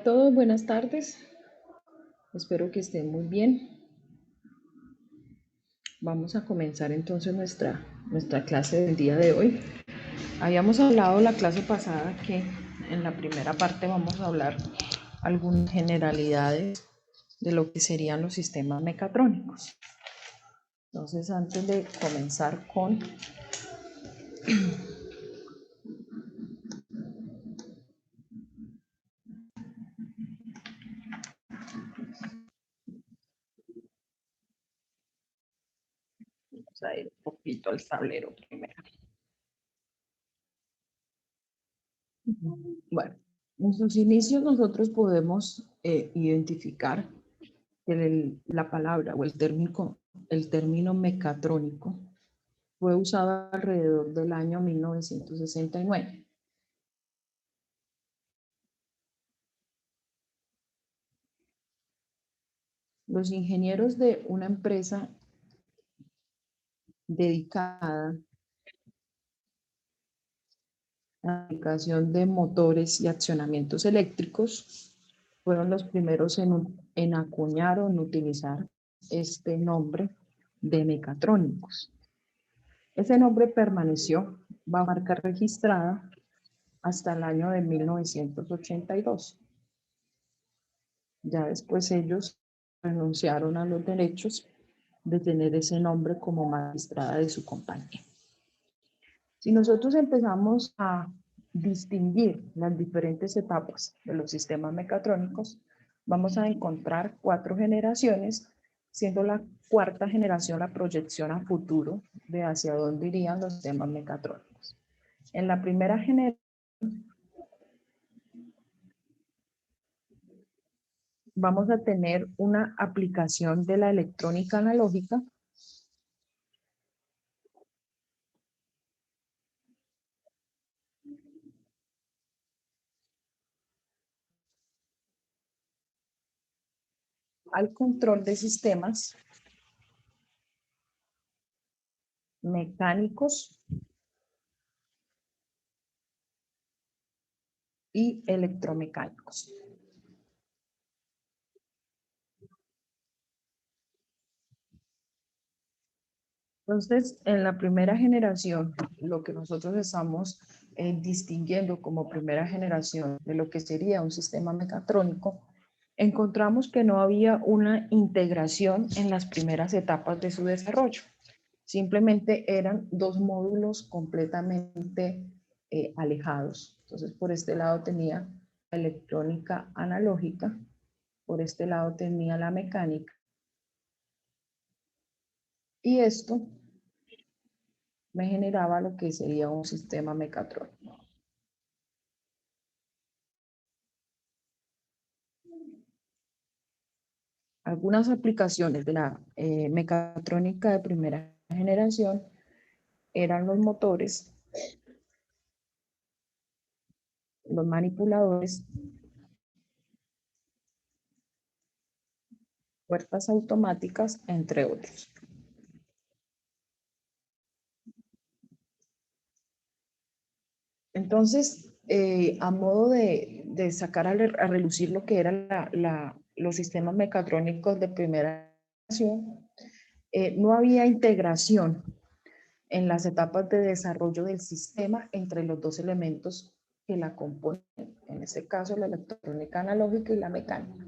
A todos, buenas tardes. Espero que estén muy bien. Vamos a comenzar entonces nuestra clase del día de hoy. Habíamos hablado la clase pasada que en la primera parte vamos a hablar algunas generalidades de lo que serían los sistemas mecatrónicos. Entonces, antes de comenzar con vamos a ir un poquito al tablero primero. Bueno, en sus inicios nosotros podemos identificar que la palabra o el término mecatrónico fue usado alrededor del año 1969. Los ingenieros de una empresa dedicada a la aplicación de motores y accionamientos eléctricos fueron los primeros en acuñar o en utilizar este nombre de mecatrónicos. Ese nombre permaneció bajo marca registrada hasta el año de 1982. Ya después ellos renunciaron a los derechos de tener ese nombre como magistrada de su compañía. Si nosotros empezamos a distinguir las diferentes etapas de los sistemas mecatrónicos, vamos a encontrar 4 generaciones, siendo la cuarta generación la proyección a futuro de hacia dónde irían los sistemas mecatrónicos. En la primera generación vamos a tener una aplicación de la electrónica analógica al control de sistemas mecánicos y electromecánicos. Entonces, en la primera generación, lo que nosotros estamos distinguiendo como primera generación de lo que sería un sistema mecatrónico, encontramos que no había una integración en las primeras etapas de su desarrollo. Simplemente eran 2 módulos completamente alejados. Entonces, por este lado tenía la electrónica analógica, por este lado tenía la mecánica. Y esto me generaba lo que sería un sistema mecatrónico. Algunas aplicaciones de la mecatrónica de primera generación eran los motores, los manipuladores, puertas automáticas, entre otros. Entonces, a modo de sacar a relucir lo que eran los sistemas mecatrónicos de primera generación, no había integración en las etapas de desarrollo del sistema entre los 2 elementos que la componen, en este caso la electrónica analógica y la mecánica.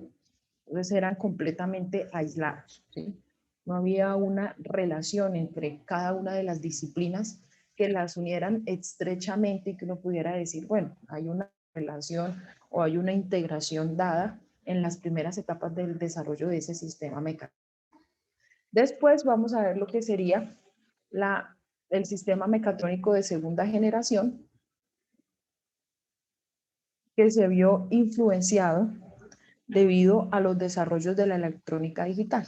Entonces eran completamente aislados, ¿sí? No había una relación entre cada una de las disciplinas que las unieran estrechamente y que uno pudiera decir, bueno, hay una relación o hay una integración dada en las primeras etapas del desarrollo de ese sistema mecánico. Después vamos a ver lo que sería el sistema mecatrónico de segunda generación, que se vio influenciado debido a los desarrollos de la electrónica digital.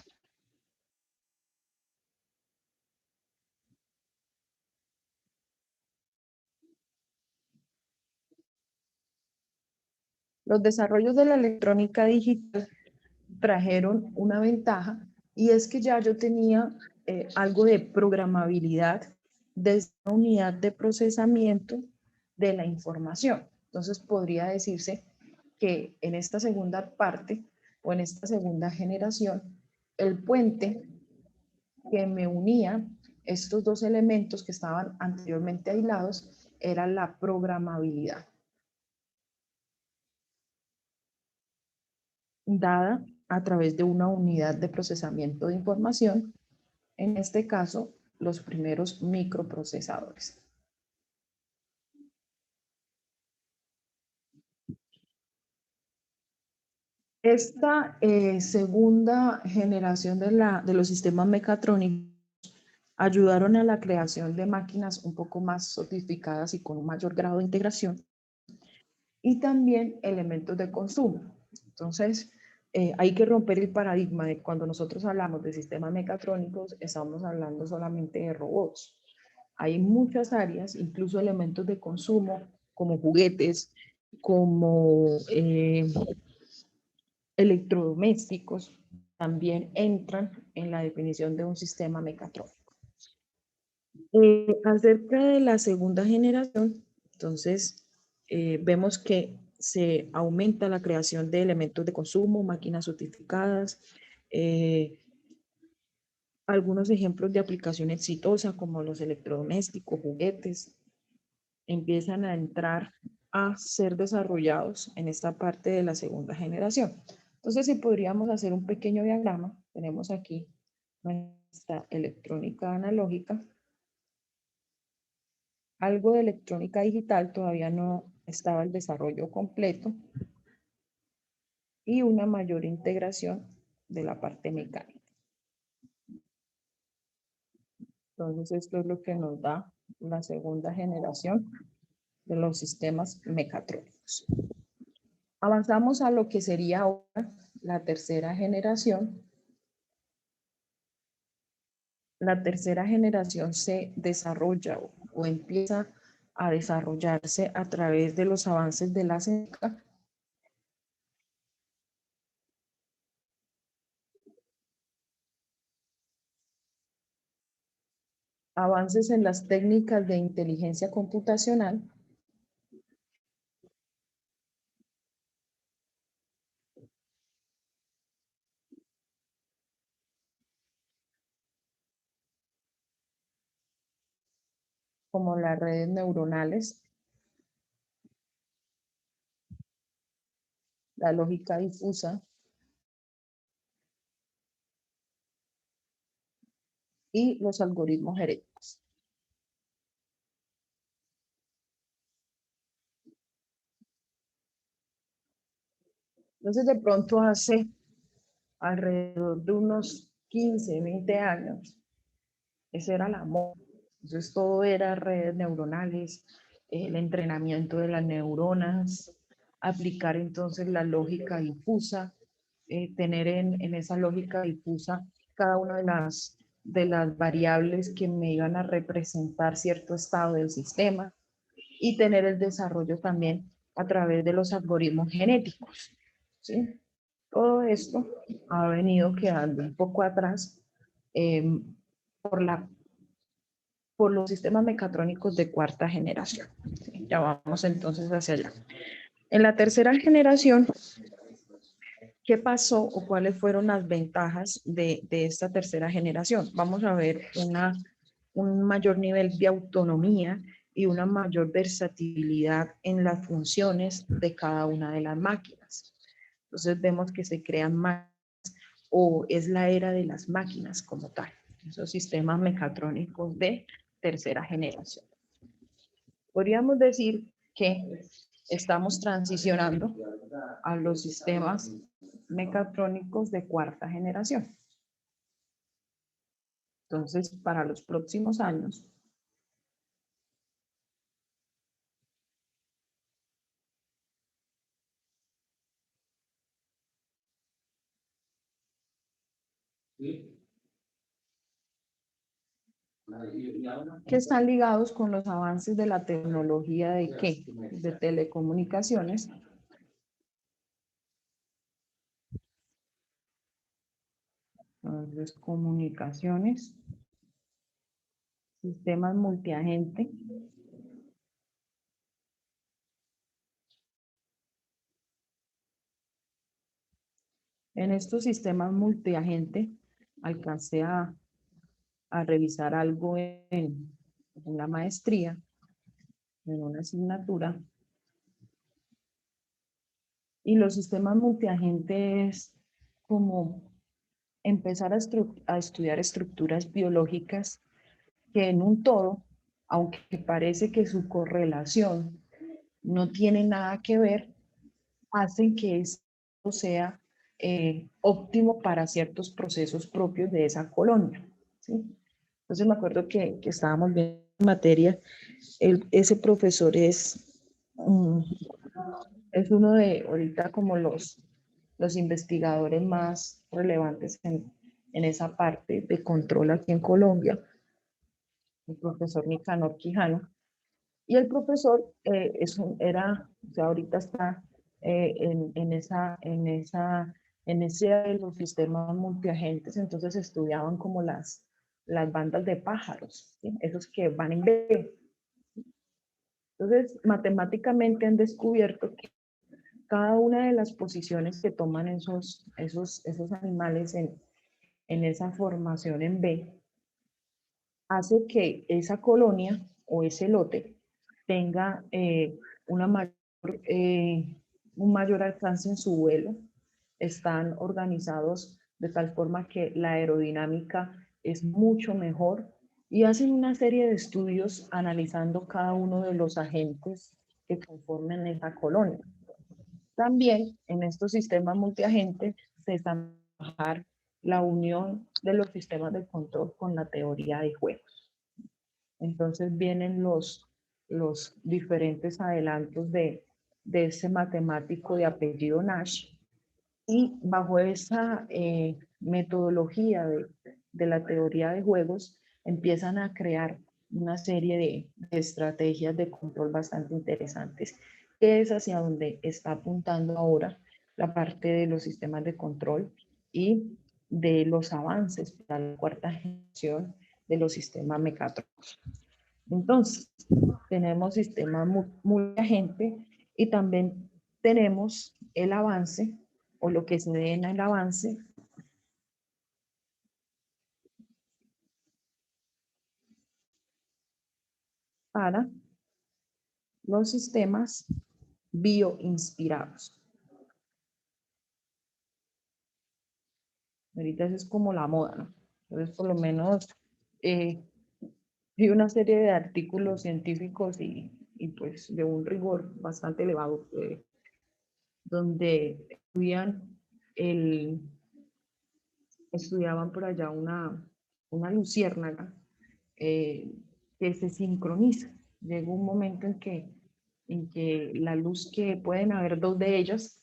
Los desarrollos de la electrónica digital trajeron una ventaja y es que ya yo tenía algo de programabilidad desde una unidad de procesamiento de la información. Entonces podría decirse que en esta segunda parte o en esta segunda generación, el puente que me unía estos dos elementos que estaban anteriormente aislados era la programabilidad, dada a través de una unidad de procesamiento de información, en este caso, los primeros microprocesadores. Esta segunda generación de los sistemas mecatrónicos ayudaron a la creación de máquinas un poco más sofisticadas y con un mayor grado de integración, y también elementos de consumo. Entonces, hay que romper el paradigma de cuando nosotros hablamos de sistemas mecatrónicos, estamos hablando solamente de robots. Hay muchas áreas, incluso elementos de consumo, como juguetes, como electrodomésticos, también entran en la definición de un sistema mecatrónico. Acerca de la segunda generación, entonces, vemos que se aumenta la creación de elementos de consumo, máquinas sofisticadas, algunos ejemplos de aplicación exitosa como los electrodomésticos, juguetes, empiezan a entrar a ser desarrollados en esta parte de la segunda generación. Entonces, si podríamos hacer un pequeño diagrama, tenemos aquí nuestra electrónica analógica, algo de electrónica digital, todavía no estaba el desarrollo completo, y una mayor integración de la parte mecánica. Entonces, esto es lo que nos da la segunda generación de los sistemas mecatrónicos. Avanzamos a lo que sería ahora la tercera generación. La tercera generación se desarrolla o empieza a desarrollarse a través de los avances de la CENCA, avances en las técnicas de inteligencia computacional, como las redes neuronales, la lógica difusa y los algoritmos heréticos. Entonces, de pronto hace alrededor de unos 15, 20 años, ese era la moda. Entonces, todo era redes neuronales, el entrenamiento de las neuronas, aplicar entonces la lógica difusa, tener en esa lógica difusa cada una de las variables que me iban a representar cierto estado del sistema, y tener el desarrollo también a través de los algoritmos genéticos, ¿sí? Todo esto ha venido quedando un poco atrás eh, por, por los sistemas mecatrónicos de cuarta generación. ¿Sí? Ya vamos entonces hacia allá. En la tercera generación, ¿qué pasó o cuáles fueron las ventajas de esta tercera generación? Vamos a ver un mayor nivel de autonomía y una mayor versatilidad en las funciones de cada una de las máquinas. Entonces vemos que se crean más, o es la era de las máquinas como tal, esos sistemas mecatrónicos de tercera generación. Podríamos decir que estamos transicionando a los sistemas mecatrónicos de cuarta generación. Entonces, para los próximos años, que están ligados con los avances de la tecnología de qué? De telecomunicaciones, entonces comunicaciones, sistemas multiagente, En estos sistemas multiagente alcancé a revisar algo en la maestría, en una asignatura, y los sistemas multiagente es como empezar a estudiar estructuras biológicas que en un todo, aunque parece que su correlación no tiene nada que ver, hacen que esto sea óptimo para ciertos procesos propios de esa colonia, ¿sí? Entonces me acuerdo que estábamos viendo materia, ese profesor es uno de ahorita como los investigadores más relevantes en esa parte de control aquí en Colombia, el profesor Nicanor Quijano. Y el profesor era, o sea, ahorita está en ese de los sistemas multiagentes, entonces estudiaban como las bandas de pájaros, ¿sí? Esos que van en B. Entonces, matemáticamente han descubierto que cada una de las posiciones que toman esos animales en esa formación en B hace que esa colonia o ese lote tenga una mayor, un mayor alcance en su vuelo. Están organizados de tal forma que la aerodinámica es mucho mejor y hacen una serie de estudios analizando cada uno de los agentes que conforman esa colonia. También en estos sistemas multiagentes se está trabajar la unión de los sistemas de control con la teoría de juegos. Entonces vienen los diferentes adelantos de ese matemático de apellido Nash y bajo esa metodología de la teoría de juegos empiezan a crear una serie de estrategias de control bastante interesantes, que es hacia donde está apuntando ahora la parte de los sistemas de control y de los avances para la cuarta generación de los sistemas mecatrónicos. Entonces, tenemos sistemas multiagente y también tenemos el avance o lo que se ve en el avance para los sistemas bioinspirados. Ahorita eso es como la moda, ¿no? Entonces, por lo menos, hay una serie de artículos científicos y pues de un rigor bastante elevado, donde el, estudiaban por allá una luciérnaga que se sincroniza. Llega un momento en que la luz, que pueden haber dos de ellas,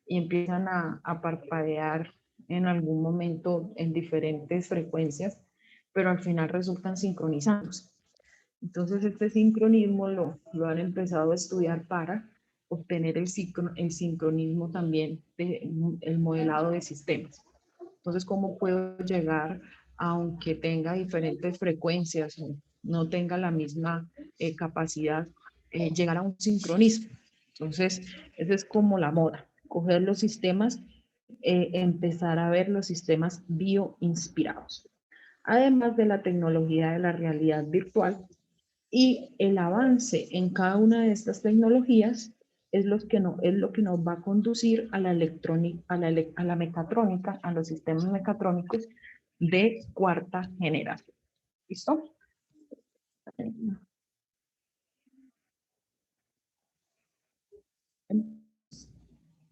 y empiezan a parpadear en algún momento en diferentes frecuencias, pero al final resultan sincronizándose. Entonces este sincronismo lo han empezado a estudiar para obtener el sincronismo también del modelado de sistemas. Entonces, ¿cómo puedo llegar, aunque tenga diferentes frecuencias o no tenga la misma capacidad, llegar a un sincronismo? Entonces, esa es como la moda, coger los sistemas, empezar a ver los sistemas bioinspirados. Además de la tecnología de la realidad virtual y el avance en cada una de estas tecnologías es lo que nos va a conducir a la electrónica, a la mecatrónica, a los sistemas mecatrónicos de cuarta generación. ¿Listo?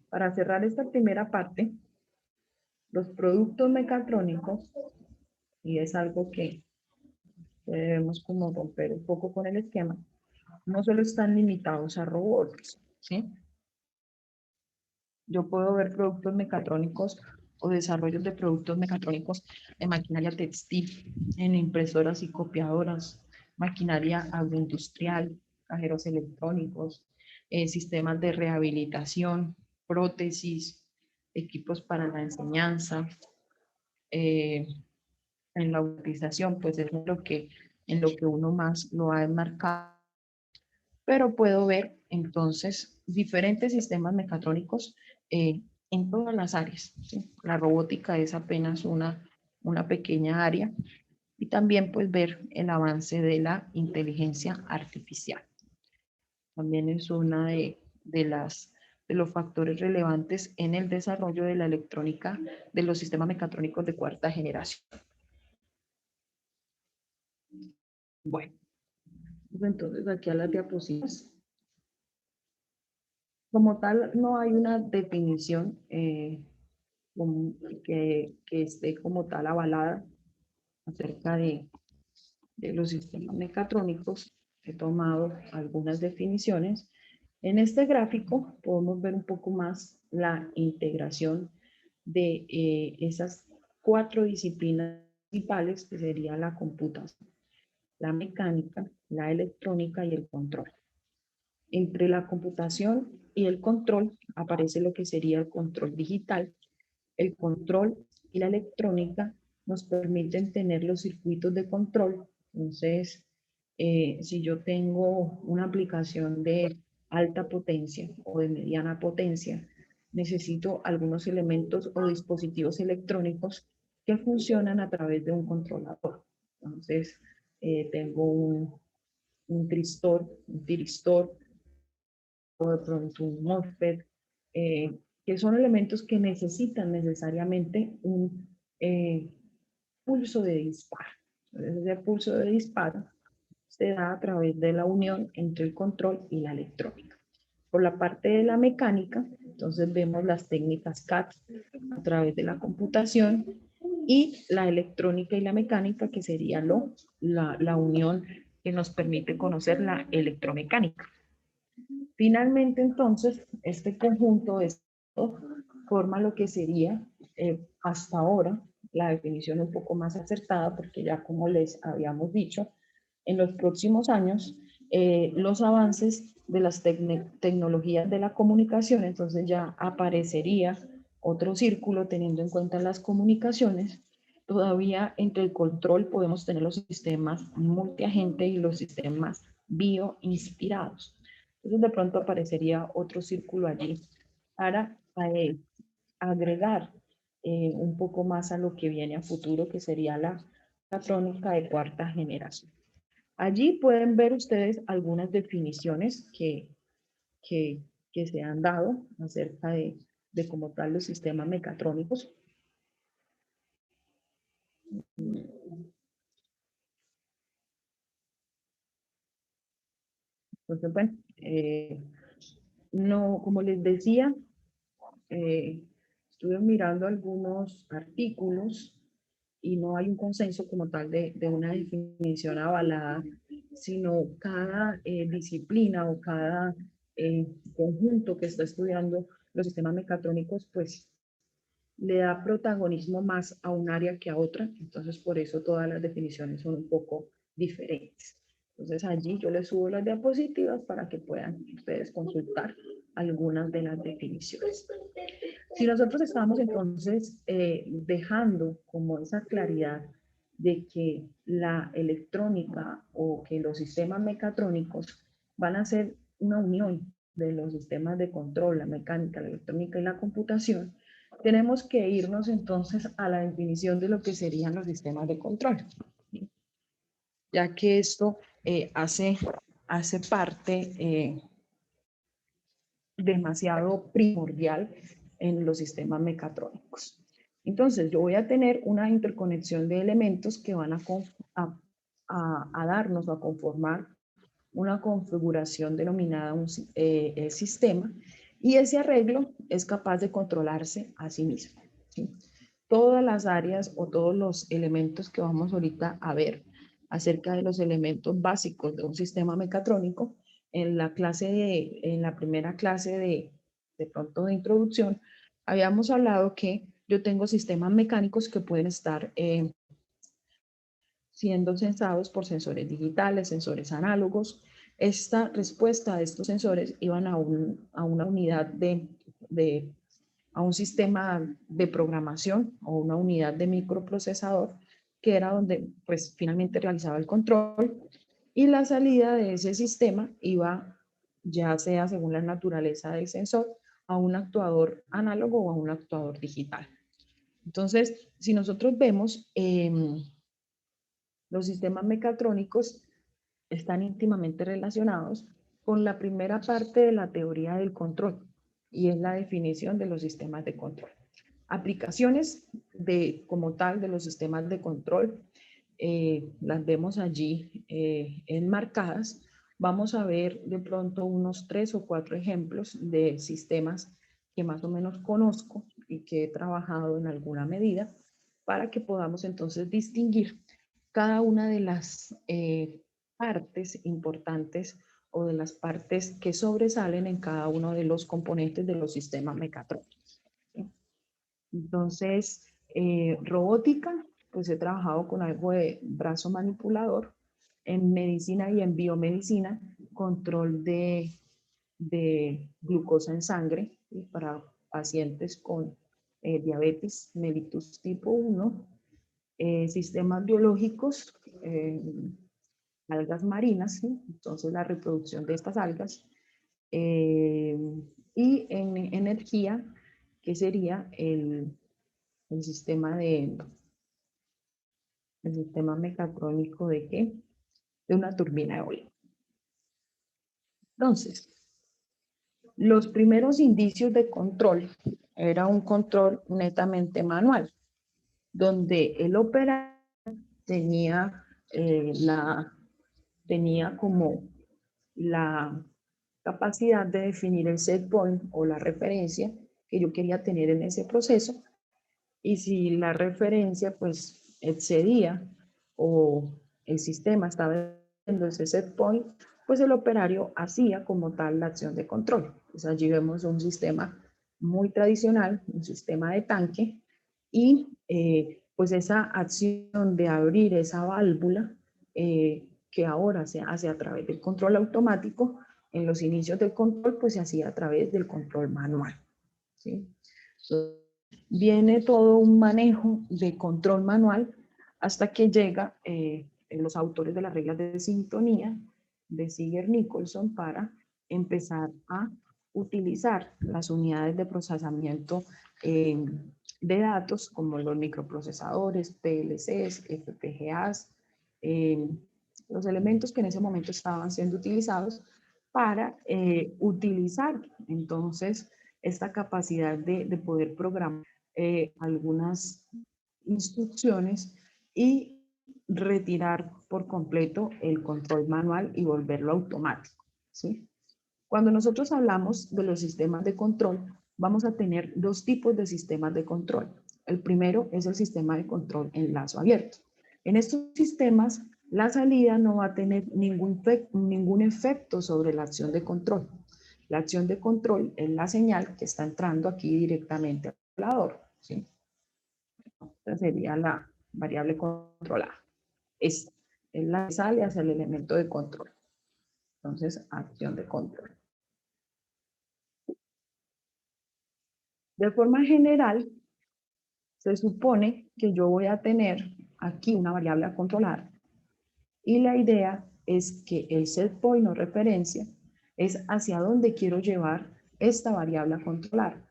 Para cerrar esta primera parte, los productos mecatrónicos, y es algo que debemos como romper un poco con el esquema, no solo están limitados a robots, ¿sí? Yo puedo ver productos mecatrónicos o desarrollos de productos mecatrónicos en maquinaria textil, en impresoras y copiadoras, maquinaria agroindustrial, cajeros electrónicos, sistemas de rehabilitación, prótesis, equipos para la enseñanza, eh, en la utilización, pues es en lo que uno más lo ha enmarcado, pero puedo ver entonces diferentes sistemas mecatrónicos en todas las áreas, ¿sí? la robótica es apenas una pequeña área, y también pues ver el avance de la inteligencia artificial. También es una de los factores relevantes en el desarrollo de la electrónica de los sistemas mecatrónicos de cuarta generación. Bueno, entonces aquí a las diapositivas. Como tal, no hay una definición que esté como tal avalada acerca de los sistemas mecatrónicos. He tomado algunas definiciones. En este gráfico podemos ver un poco más la integración de esas 4 disciplinas principales, que sería la computación, la mecánica, la electrónica y el control. Entre la computación y el control aparece lo que sería el control digital. El control y la electrónica nos permiten tener los circuitos de control. Entonces, si yo tengo una aplicación de alta potencia o de mediana potencia, necesito algunos elementos o dispositivos electrónicos que funcionan a través de un controlador. Entonces, tengo un tiristor, o de pronto un MOSFET, que son elementos que necesitan necesariamente un pulso de disparo. Entonces, ese pulso de disparo se da a través de la unión entre el control y la electrónica. Por la parte de la mecánica, entonces vemos las técnicas CAD a través de la computación, y la electrónica y la mecánica, que sería la unión que nos permite conocer la electromecánica. Finalmente, entonces, este conjunto de esto forma lo que sería, hasta ahora, la definición un poco más acertada, porque ya como les habíamos dicho, en los próximos años, los avances de las tecnologías de la comunicación, entonces ya aparecería otro círculo teniendo en cuenta las comunicaciones. Todavía entre el control podemos tener los sistemas multiagente y los sistemas bioinspirados. Entonces de pronto aparecería otro círculo allí para agregar un poco más a lo que viene a futuro, que sería la mecatrónica de cuarta generación. Allí pueden ver ustedes algunas definiciones que, que se han dado acerca de como tal los sistemas mecatrónicos. Entonces, bueno, no, como les decía, estuve mirando algunos artículos y no hay un consenso como tal de una definición avalada, sino cada disciplina o cada conjunto que está estudiando los sistemas mecatrónicos, pues le da protagonismo más a un área que a otra, entonces por eso todas las definiciones son un poco diferentes. Entonces allí yo les subo las diapositivas para que puedan ustedes consultar algunas de las definiciones. Si nosotros estamos entonces dejando como esa claridad de que la electrónica o que los sistemas mecatrónicos van a ser una unión de los sistemas de control, la mecánica, la electrónica y la computación, tenemos que irnos entonces a la definición de lo que serían los sistemas de control, ya que esto hace parte demasiado primordial en los sistemas mecatrónicos. Entonces, yo voy a tener una interconexión de elementos que van a darnos o a conformar una configuración denominada el sistema, y ese arreglo es capaz de controlarse a sí mismo, ¿sí? Todas las áreas o todos los elementos que vamos ahorita a ver acerca de los elementos básicos de un sistema mecatrónico, en la primera clase de pronto de introducción, habíamos hablado que yo tengo sistemas mecánicos que pueden estar siendo sensados por sensores digitales, sensores análogos. Esta respuesta de estos sensores iban a una unidad a un sistema de programación o una unidad de microprocesador, que era donde pues finalmente realizaba el control, y la salida de ese sistema iba, ya sea según la naturaleza del sensor, a un actuador análogo o a un actuador digital. Entonces, si nosotros vemos, los sistemas mecatrónicos están íntimamente relacionados con la primera parte de la teoría del control, y es la definición de los sistemas de control. Aplicaciones como tal de los sistemas de control, las vemos allí enmarcadas. Vamos a ver de pronto unos 3 o 4 ejemplos de sistemas que más o menos conozco y que he trabajado en alguna medida para que podamos entonces distinguir cada una de las partes importantes o de las partes que sobresalen en cada uno de los componentes de los sistemas mecatrónicos. ¿Sí? Entonces, robótica, pues he trabajado con algo de brazo manipulador. En medicina y en biomedicina, control de glucosa en sangre, ¿sí? Para pacientes con diabetes mellitus tipo 1, sistemas biológicos, algas marinas, ¿sí? Entonces la reproducción de estas algas, eh, y en energía, que sería el sistema el sistema mecatrónico de qué? De una turbina eólica. Entonces, los primeros indicios de control era un control netamente manual, donde el operador tenía, tenía como la capacidad de definir el set point o la referencia que yo quería tener en ese proceso, y si la referencia pues excedía o el sistema estaba viendo ese set point, pues el operario hacía como tal la acción de control. Pues allí vemos un sistema muy tradicional, un sistema de tanque, y pues esa acción de abrir esa válvula, que ahora se hace a través del control automático, en los inicios del control pues se hacía a través del control manual, ¿sí? Entonces, viene todo un manejo de control manual hasta que llega los autores de las reglas de sintonía de Ziegler-Nicolson para empezar a utilizar las unidades de procesamiento de datos como los microprocesadores, PLCs, FPGAs, los elementos que en ese momento estaban siendo utilizados para utilizar entonces esta capacidad de poder programar algunas instrucciones y retirar por completo el control manual y volverlo automático, ¿sí? Cuando nosotros hablamos de los sistemas de control, vamos a tener dos tipos de sistemas de control. El primero es el sistema de control en lazo abierto. En estos sistemas, la salida no va a tener ningún efecto sobre la acción de control. La acción de control es la señal que está entrando aquí directamente al controlador, ¿sí? Esta sería la variable controlada. Esta es la que sale hacia el elemento de control. Entonces, acción de control. De forma general, se supone que yo voy a tener aquí una variable a controlar, y la idea es que el set point o referencia es hacia dónde quiero llevar esta variable a controlar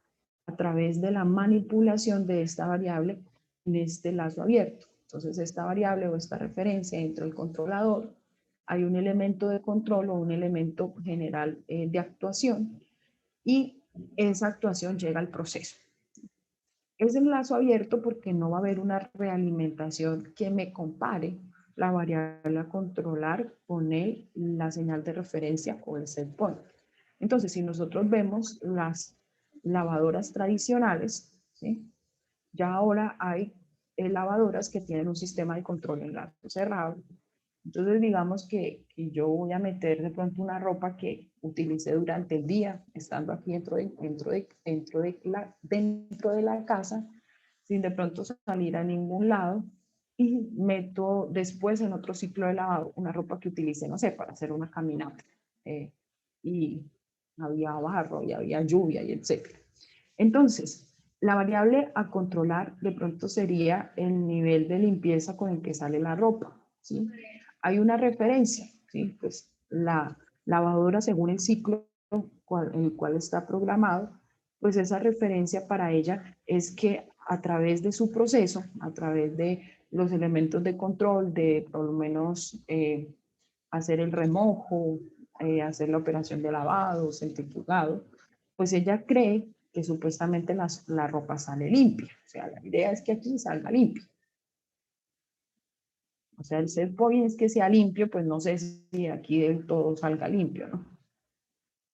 a través de la manipulación de esta variable en este lazo abierto. Entonces, esta variable o esta referencia dentro del controlador, hay un elemento de control o un elemento general de actuación, y esa actuación llega al proceso. Es el lazo abierto porque no va a haber una realimentación que me compare la variable a controlar con la señal de referencia o el set point. Entonces, si nosotros vemos las lavadoras tradicionales, ¿sí? Ya ahora hay lavadoras que tienen un sistema de control en lazo cerrado. Entonces, digamos que yo voy a meter de pronto una ropa que utilicé durante el día, estando aquí dentro de la casa, sin de pronto salir a ningún lado, y meto después en otro ciclo de lavado una ropa que utilicé, no sé, para hacer una caminata. Y había barro y había lluvia y etcétera. Entonces, la variable a controlar de pronto sería el nivel de limpieza con el que sale la ropa, ¿sí? Hay una referencia, ¿sí? Pues la lavadora, según el ciclo en el cual está programado, pues esa referencia para ella es que a través de su proceso, a través de los elementos de control, de por lo menos hacer el remojo, hacer la operación de lavado, centrifugado, pues ella cree que supuestamente la ropa sale limpia. O sea, la idea es que aquí salga limpia. O sea, el set point es que sea limpio, pues no sé si aquí del todo salga limpio, ¿no?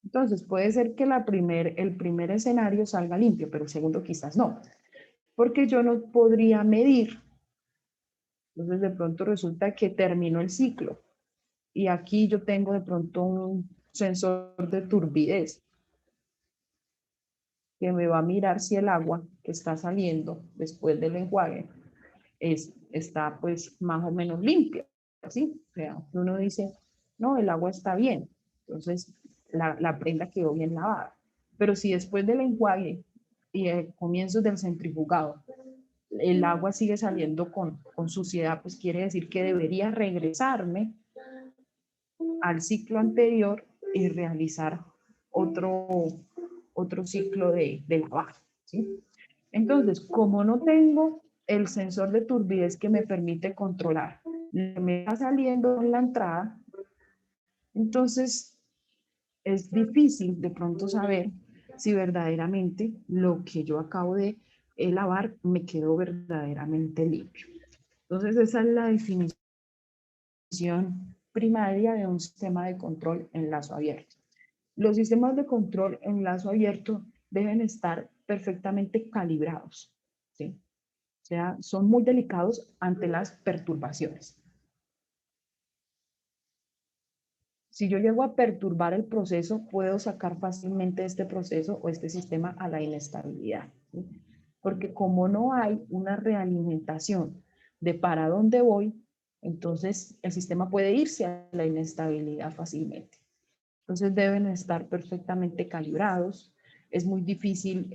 Entonces, puede ser que el primer escenario salga limpio, pero el segundo quizás no, porque yo no podría medir. Entonces, de pronto resulta que terminó el ciclo y aquí yo tengo de pronto un sensor de turbidez que me va a mirar si el agua que está saliendo después del enjuague está pues más o menos limpia, ¿sí? O sea, uno dice, no, el agua está bien, entonces la prenda quedó bien lavada. Pero si después del enjuague y el comienzo del centrifugado, el agua sigue saliendo con suciedad, pues quiere decir que debería regresarme al ciclo anterior y realizar otro, otro ciclo de lavado, ¿sí? Entonces, como no tengo el sensor de turbidez que me permite controlar, me está saliendo en la entrada, entonces es difícil de pronto saber si verdaderamente lo que yo acabo de lavar me quedó verdaderamente limpio. Entonces, esa es la definición primaria de un sistema de control en lazo abierto. Los sistemas de control en lazo abierto deben estar perfectamente calibrados, ¿sí? O sea, son muy delicados ante las perturbaciones. Si yo llego a perturbar el proceso, puedo sacar fácilmente este proceso o este sistema a la inestabilidad, ¿sí? Porque como no hay una realimentación de para dónde voy, entonces el sistema puede irse a la inestabilidad fácilmente. Entonces deben estar perfectamente calibrados. Es muy difícil,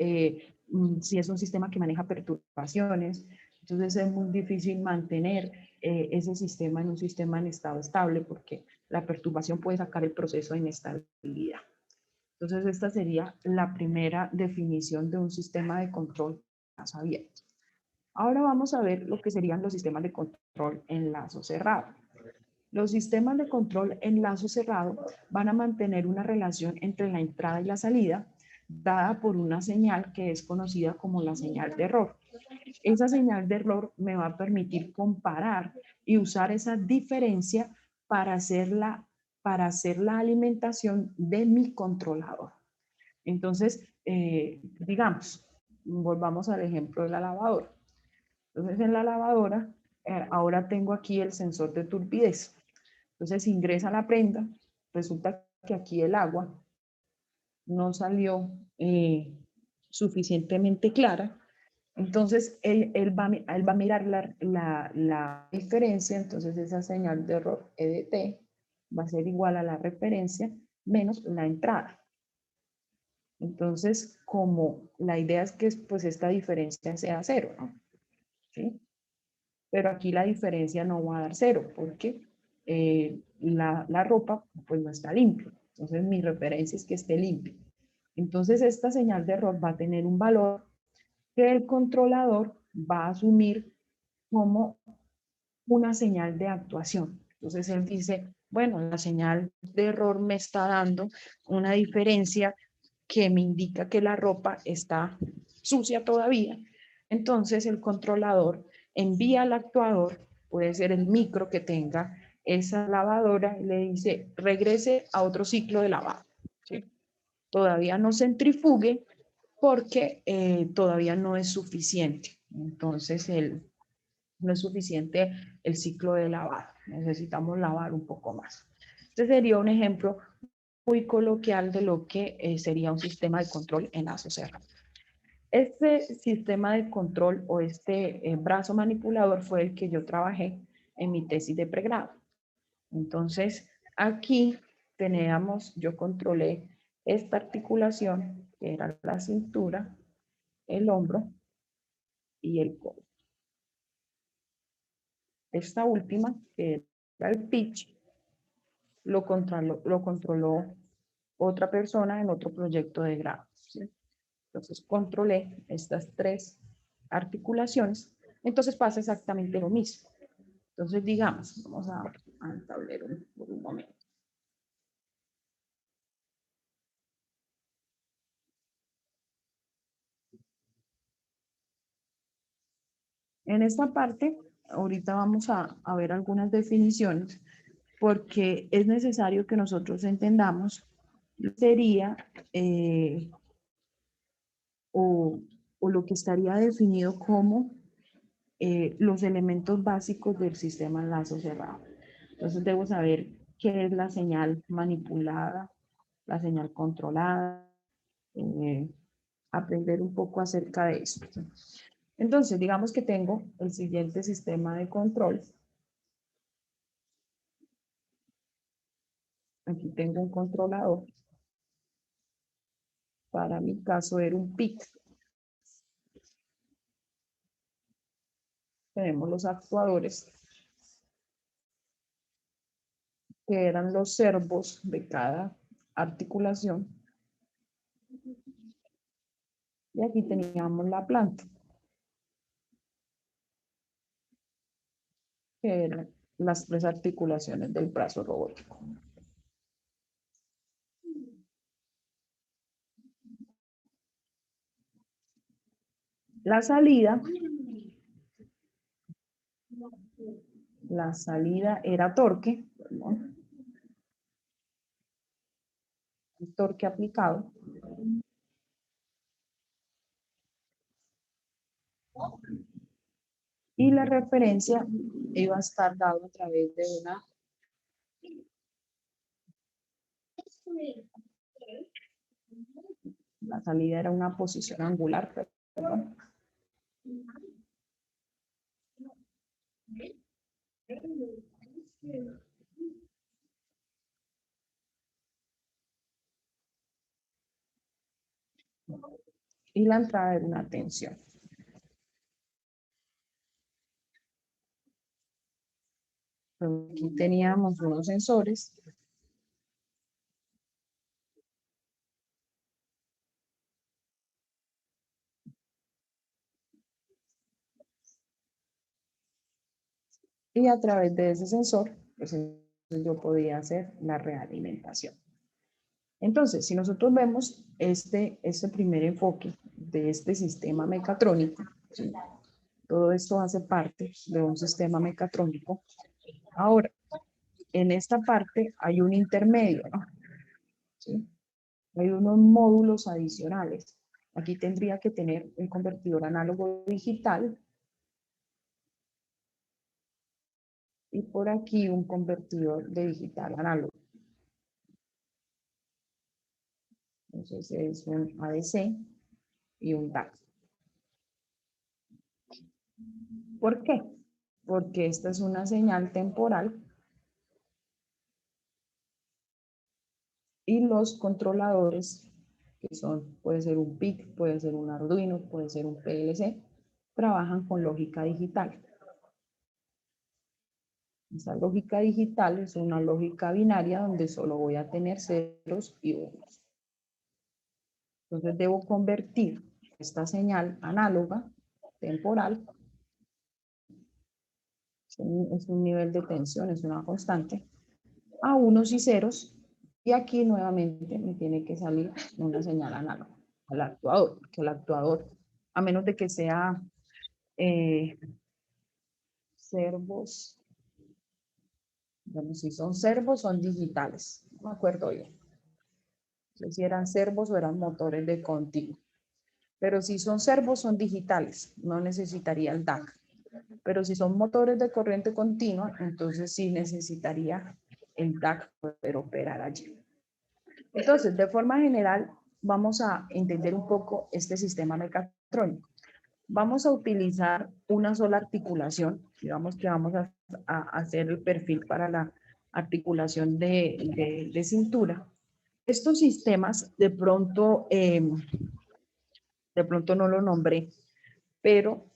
si es un sistema que maneja perturbaciones, entonces es muy difícil mantener ese sistema en un sistema en estado estable porque la perturbación puede sacar el proceso de inestabilidad. Entonces esta sería la primera definición de un sistema de control más abierto. Ahora vamos a ver lo que serían los sistemas de control en lazo cerrado. Los sistemas de control en lazo cerrado van a mantener una relación entre la entrada y la salida dada por una señal que es conocida como la señal de error. Esa señal de error me va a permitir comparar y usar esa diferencia para hacer la alimentación de mi controlador. Entonces, digamos, volvamos al ejemplo de la lavadora. Entonces, en la lavadora, ahora tengo aquí el sensor de turbidez. Entonces ingresa la prenda, resulta que aquí el agua no salió suficientemente clara, entonces él va a mirar la diferencia, entonces esa señal de error EDT va a ser igual a la referencia menos la entrada. Entonces, como la idea es que pues esta diferencia sea cero, ¿no? ¿Sí? Pero aquí la diferencia no va a dar cero porque la ropa pues no está limpia. Entonces mi referencia es que esté limpia. Entonces esta señal de error va a tener un valor que el controlador va a asumir como una señal de actuación. Entonces él dice, bueno, la señal de error me está dando una diferencia que me indica que la ropa está sucia todavía. Entonces el controlador envía al actuador, puede ser el micro que tenga esa lavadora, y le dice, regrese a otro ciclo de lavado. ¿Sí? Todavía no centrifugue porque todavía no es suficiente. Entonces no es suficiente el ciclo de lavado. Necesitamos lavar un poco más. Este sería un ejemplo muy coloquial de lo que sería un sistema de control en lazo cerrado. Este sistema de control o este brazo manipulador fue el que yo trabajé en mi tesis de pregrado. Entonces, aquí teníamos, yo controlé esta articulación, que era la cintura, el hombro y el codo. Esta última, que era el pitch, lo controló otra persona en otro proyecto de grado, ¿sí? Entonces controlé estas tres articulaciones, entonces pasa exactamente lo mismo. Entonces, digamos, vamos al tablero por un momento. En esta parte, ahorita vamos a ver algunas definiciones, porque es necesario que nosotros entendamos sería o, o lo que estaría definido como los elementos básicos del sistema enlazo cerrado. Entonces debo saber qué es la señal manipulada, la señal controlada, eh, aprender un poco acerca de eso. Entonces, digamos que tengo el siguiente sistema de control. Aquí tengo un controlador. Para mi caso era un PIC. Tenemos los actuadores, que eran los servos de cada articulación. Y aquí teníamos la planta, que eran las 3 articulaciones del brazo robótico. La salida era torque, ¿no? El torque aplicado. Y la referencia iba a estar dado a través de una. La salida era una posición angular, perdón. Y la entrada era una tensión. Aquí teníamos unos sensores. Y a través de ese sensor, pues yo podía hacer la realimentación. Entonces, si nosotros vemos este primer enfoque de este sistema mecatrónico, ¿sí? Todo esto hace parte de un sistema mecatrónico. Ahora, en esta parte hay un intermedio, ¿no? ¿Sí? Hay unos módulos adicionales. Aquí tendría que tener un convertidor análogo digital y por aquí un convertidor de digital análogo. Entonces es un ADC y un DAC. ¿Por qué? Porque esta es una señal temporal y los controladores, que son, puede ser un PIC, puede ser un Arduino, puede ser un PLC, trabajan con lógica digital. Esa lógica digital es una lógica binaria donde solo voy a tener ceros y unos. Entonces debo convertir esta señal análoga, temporal, es un nivel de tensión, es una constante, a unos y ceros, y aquí nuevamente me tiene que salir una señal análoga al actuador, porque el actuador, a menos de que sea servos, bueno, si son servos son digitales, no me acuerdo yo, no sé si eran servos o eran motores de continuo, pero si son servos son digitales, no necesitaría el DAC, pero si son motores de corriente continua, entonces sí necesitaría el DAC para poder operar allí. Entonces, de forma general, vamos a entender un poco este sistema mecatrónico. Vamos a utilizar una sola articulación, digamos que vamos a hacer el perfil para la articulación de cintura. Estos sistemas, de pronto no lo nombré, pero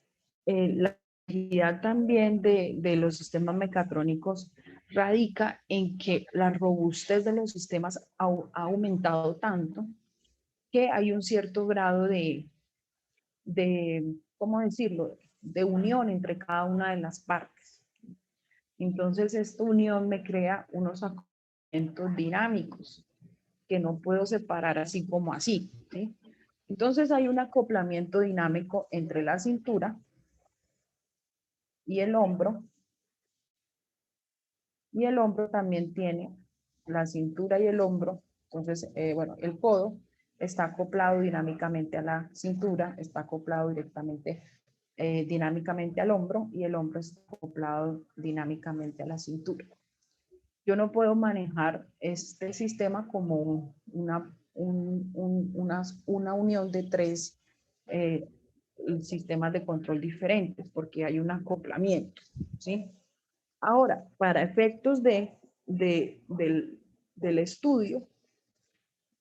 la complejidad también de los sistemas mecatrónicos radica en que la robustez de los sistemas ha aumentado tanto que hay un cierto grado de ¿cómo decirlo?, de unión entre cada una de las partes. Entonces, esta unión me crea unos acoplamientos dinámicos que no puedo separar así como así, ¿sí? Entonces, hay un acoplamiento dinámico entre la cintura y el hombro también tiene la cintura y el hombro. Entonces, bueno, el codo está acoplado dinámicamente a la cintura, está acoplado directamente, dinámicamente al hombro, y el hombro está acoplado dinámicamente a la cintura. Yo no puedo manejar este sistema como una unión de tres sistemas de control diferentes, porque hay un acoplamiento, ¿sí? Ahora, para efectos del estudio,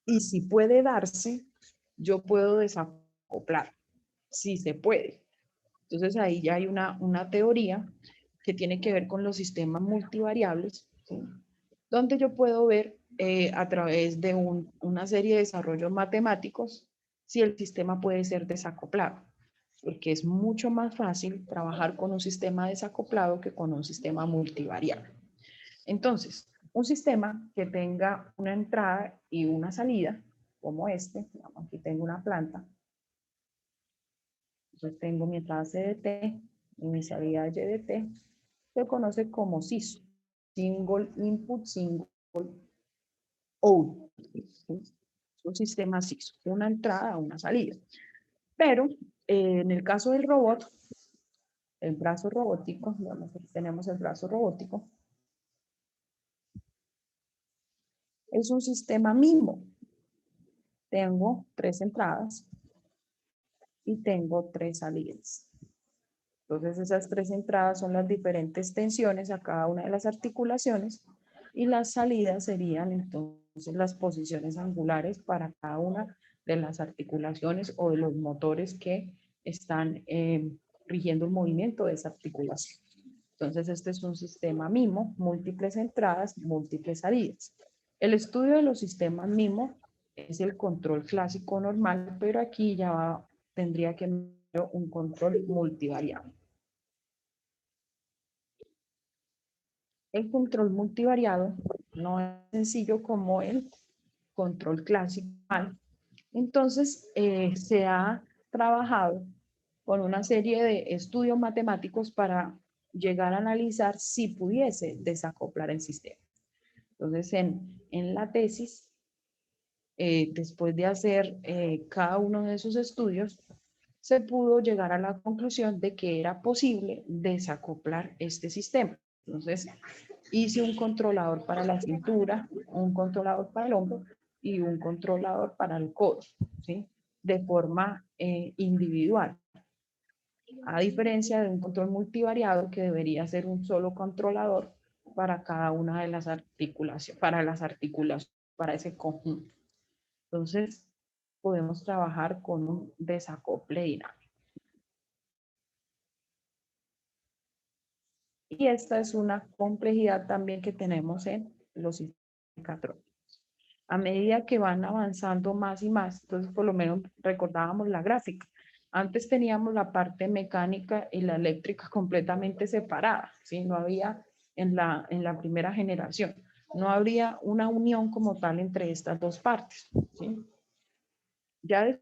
y si puede darse, yo puedo desacoplar, si se puede. Entonces ahí ya hay una teoría que tiene que ver con los sistemas multivariables, ¿sí?, donde yo puedo ver a través de una serie de desarrollos matemáticos si el sistema puede ser desacoplado, porque es mucho más fácil trabajar con un sistema desacoplado que con un sistema multivariable. Entonces, un sistema que tenga una entrada y una salida, como este, aquí tengo una planta, entonces tengo mi entrada CDT y mi salida YDT, se conoce como SISO, Single Input, Single Output. Es un sistema SISO, una entrada, una salida. Pero en el caso del robot, el brazo robótico, digamos, aquí tenemos el brazo robótico, es un sistema MIMO. Tengo 3 entradas y tengo 3 salidas. Entonces esas 3 entradas son las diferentes tensiones a cada una de las articulaciones, y las salidas serían entonces las posiciones angulares para cada una de las articulaciones o de los motores que están rigiendo el movimiento de esa articulación. Entonces este es un sistema MIMO, múltiples entradas, múltiples salidas. El estudio de los sistemas MIMO es el control clásico normal, pero aquí ya tendría que haber un control multivariable. El control multivariado no es sencillo como el control clásico. Entonces, se ha trabajado con una serie de estudios matemáticos para llegar a analizar si pudiese desacoplar el sistema. Entonces, en la tesis, después de hacer cada uno de esos estudios, se pudo llegar a la conclusión de que era posible desacoplar este sistema. Entonces, hice un controlador para la cintura, un controlador para el hombro y un controlador para el codo, ¿sí?, de forma individual. A diferencia de un control multivariado que debería ser un solo controlador para cada una de las articulaciones, para ese conjunto. Entonces, podemos trabajar con un desacople dinámico. Y esta es una complejidad también que tenemos en los sistemas mecatrónicos. A medida que van avanzando más y más, entonces por lo menos recordábamos la gráfica. Antes teníamos la parte mecánica y la eléctrica completamente separadas, ¿sí? No había en la primera generación, no habría una unión como tal entre estas dos partes, ¿sí? Ya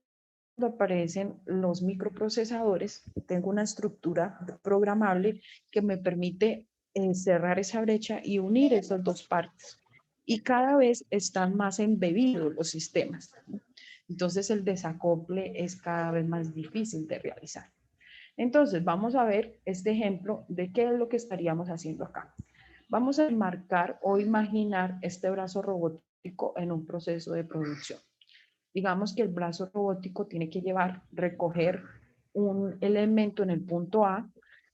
cuando aparecen los microprocesadores, tengo una estructura programable que me permite cerrar esa brecha y unir esas dos partes. Y cada vez están más embebidos los sistemas. Entonces el desacople es cada vez más difícil de realizar. Entonces vamos a ver este ejemplo de qué es lo que estaríamos haciendo acá. Vamos a enmarcar o imaginar este brazo robótico en un proceso de producción. Digamos que el brazo robótico tiene que recoger un elemento en el punto A,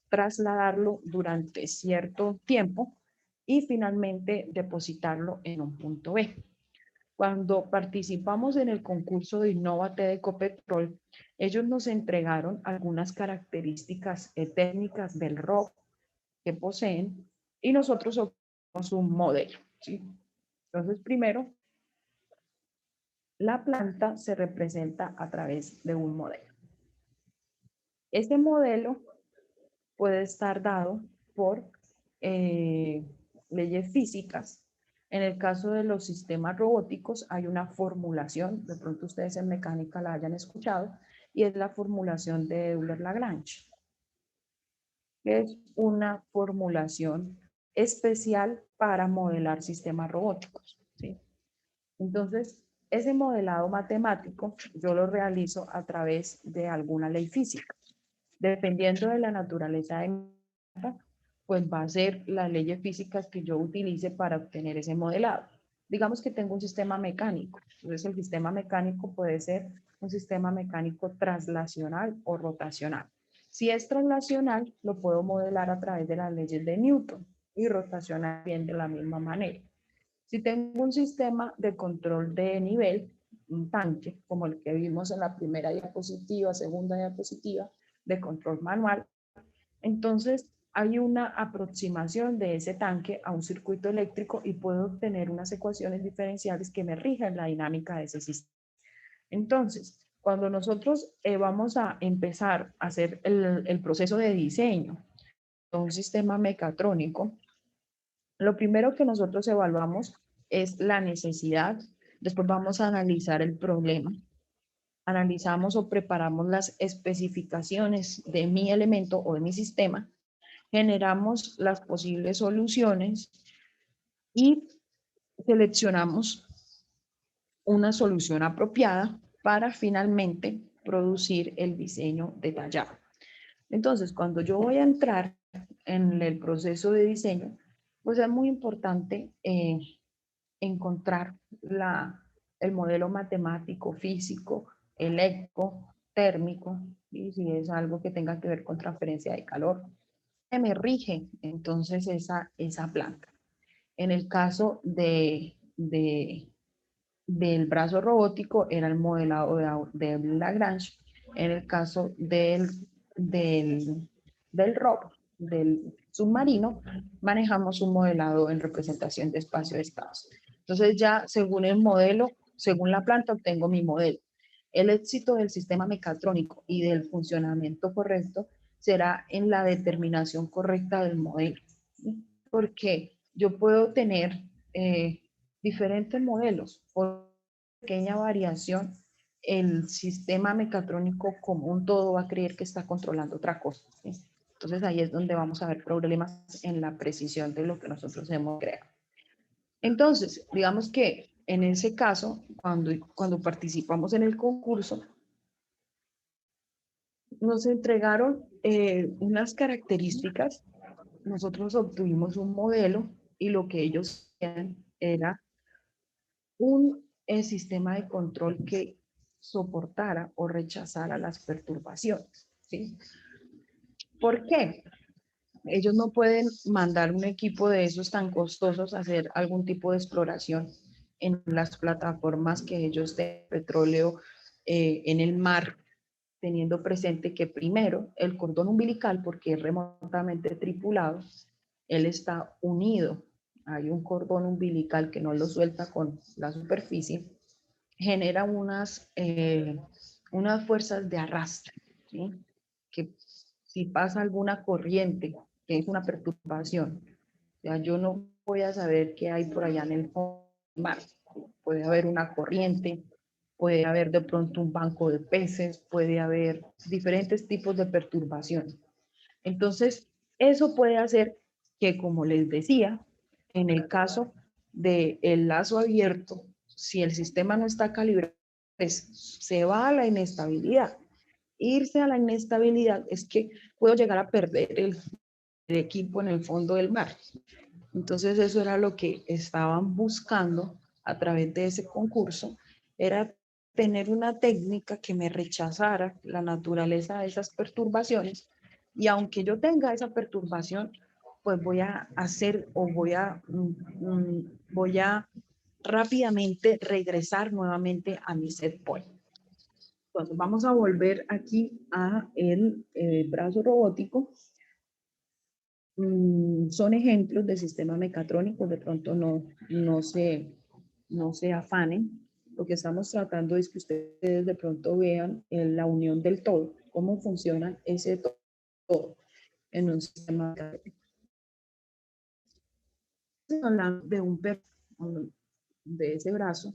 trasladarlo durante cierto tiempo y finalmente depositarlo en un punto B. Cuando participamos en el concurso de Innovate de Ecopetrol, ellos nos entregaron algunas características técnicas del robot que poseen y nosotros obtenemos un modelo, ¿sí? Entonces, primero, la planta se representa a través de un modelo. Este modelo puede estar dado por leyes físicas. En el caso de los sistemas robóticos hay una formulación, de pronto ustedes en mecánica la hayan escuchado, y es la formulación de Euler-Lagrange, que es una formulación especial para modelar sistemas robóticos, ¿sí? Entonces, ese modelado matemático yo lo realizo a través de alguna ley física. Dependiendo de la naturaleza de mi planta, pues va a ser las leyes físicas que yo utilice para obtener ese modelado. Digamos que tengo un sistema mecánico. Entonces, el sistema mecánico puede ser un sistema mecánico traslacional o rotacional. Si es traslacional, lo puedo modelar a través de las leyes de Newton y rotacional bien de la misma manera. Si tengo un sistema de control de nivel, un tanque, como el que vimos en la primera diapositiva, segunda diapositiva, de control manual, entonces hay una aproximación de ese tanque a un circuito eléctrico y puedo obtener unas ecuaciones diferenciales que me rigen la dinámica de ese sistema. Entonces, cuando nosotros vamos a empezar a hacer el proceso de diseño de un sistema mecatrónico, lo primero que nosotros evaluamos es la necesidad, después vamos a analizar el problema, analizamos o preparamos las especificaciones de mi elemento o de mi sistema, generamos las posibles soluciones y seleccionamos una solución apropiada para finalmente producir el diseño detallado. Entonces, cuando yo voy a entrar en el proceso de diseño, pues es muy importante encontrar el modelo matemático, físico, eléctrico, térmico, y si es algo que tenga que ver con transferencia de calor, que me rige entonces esa planta. En el caso del brazo robótico era el modelado de Lagrange. En el caso del ROP, del submarino, manejamos un modelado en representación de espacio de estados. Entonces ya según el modelo, según la planta, obtengo mi modelo. El éxito del sistema mecatrónico y del funcionamiento correcto será en la determinación correcta del modelo, ¿sí? Porque yo puedo tener diferentes modelos. Por pequeña variación, el sistema mecatrónico como un todo va a creer que está controlando otra cosa, ¿sí? Entonces ahí es donde vamos a ver problemas en la precisión de lo que nosotros hemos creado. Entonces, digamos que en ese caso, cuando participamos en el concurso, nos entregaron unas características, nosotros obtuvimos un modelo y lo que ellos querían era un sistema de control que soportara o rechazara las perturbaciones, ¿sí? ¿Por qué? Ellos no pueden mandar un equipo de esos tan costosos a hacer algún tipo de exploración en las plataformas que ellos de petróleo en el mar, teniendo presente que primero el cordón umbilical, porque es remotamente tripulado, él está unido. Hay un cordón umbilical que no lo suelta con la superficie, genera unas fuerzas de arrastre, ¿sí? Que si pasa alguna corriente, que es una perturbación, o sea, yo no voy a saber qué hay por allá en el mar. Puede haber una corriente, puede haber de pronto un banco de peces, puede haber diferentes tipos de perturbación. Entonces, eso puede hacer que, como les decía, en el caso del lazo abierto, si el sistema no está calibrado, pues se va a la inestabilidad. Irse a la inestabilidad es que puedo llegar a perder el equipo en el fondo del mar. Entonces eso era lo que estaban buscando a través de ese concurso, era tener una técnica que me rechazara la naturaleza de esas perturbaciones y aunque yo tenga esa perturbación, pues voy a hacer o voy a rápidamente regresar nuevamente a mi set point. Entonces vamos a volver aquí a el brazo robótico. Son ejemplos de sistemas mecatrónicos, de pronto no se afanen. Lo que estamos tratando es que ustedes de pronto vean la unión del todo, cómo funciona ese todo en un sistema hablando de de ese brazo,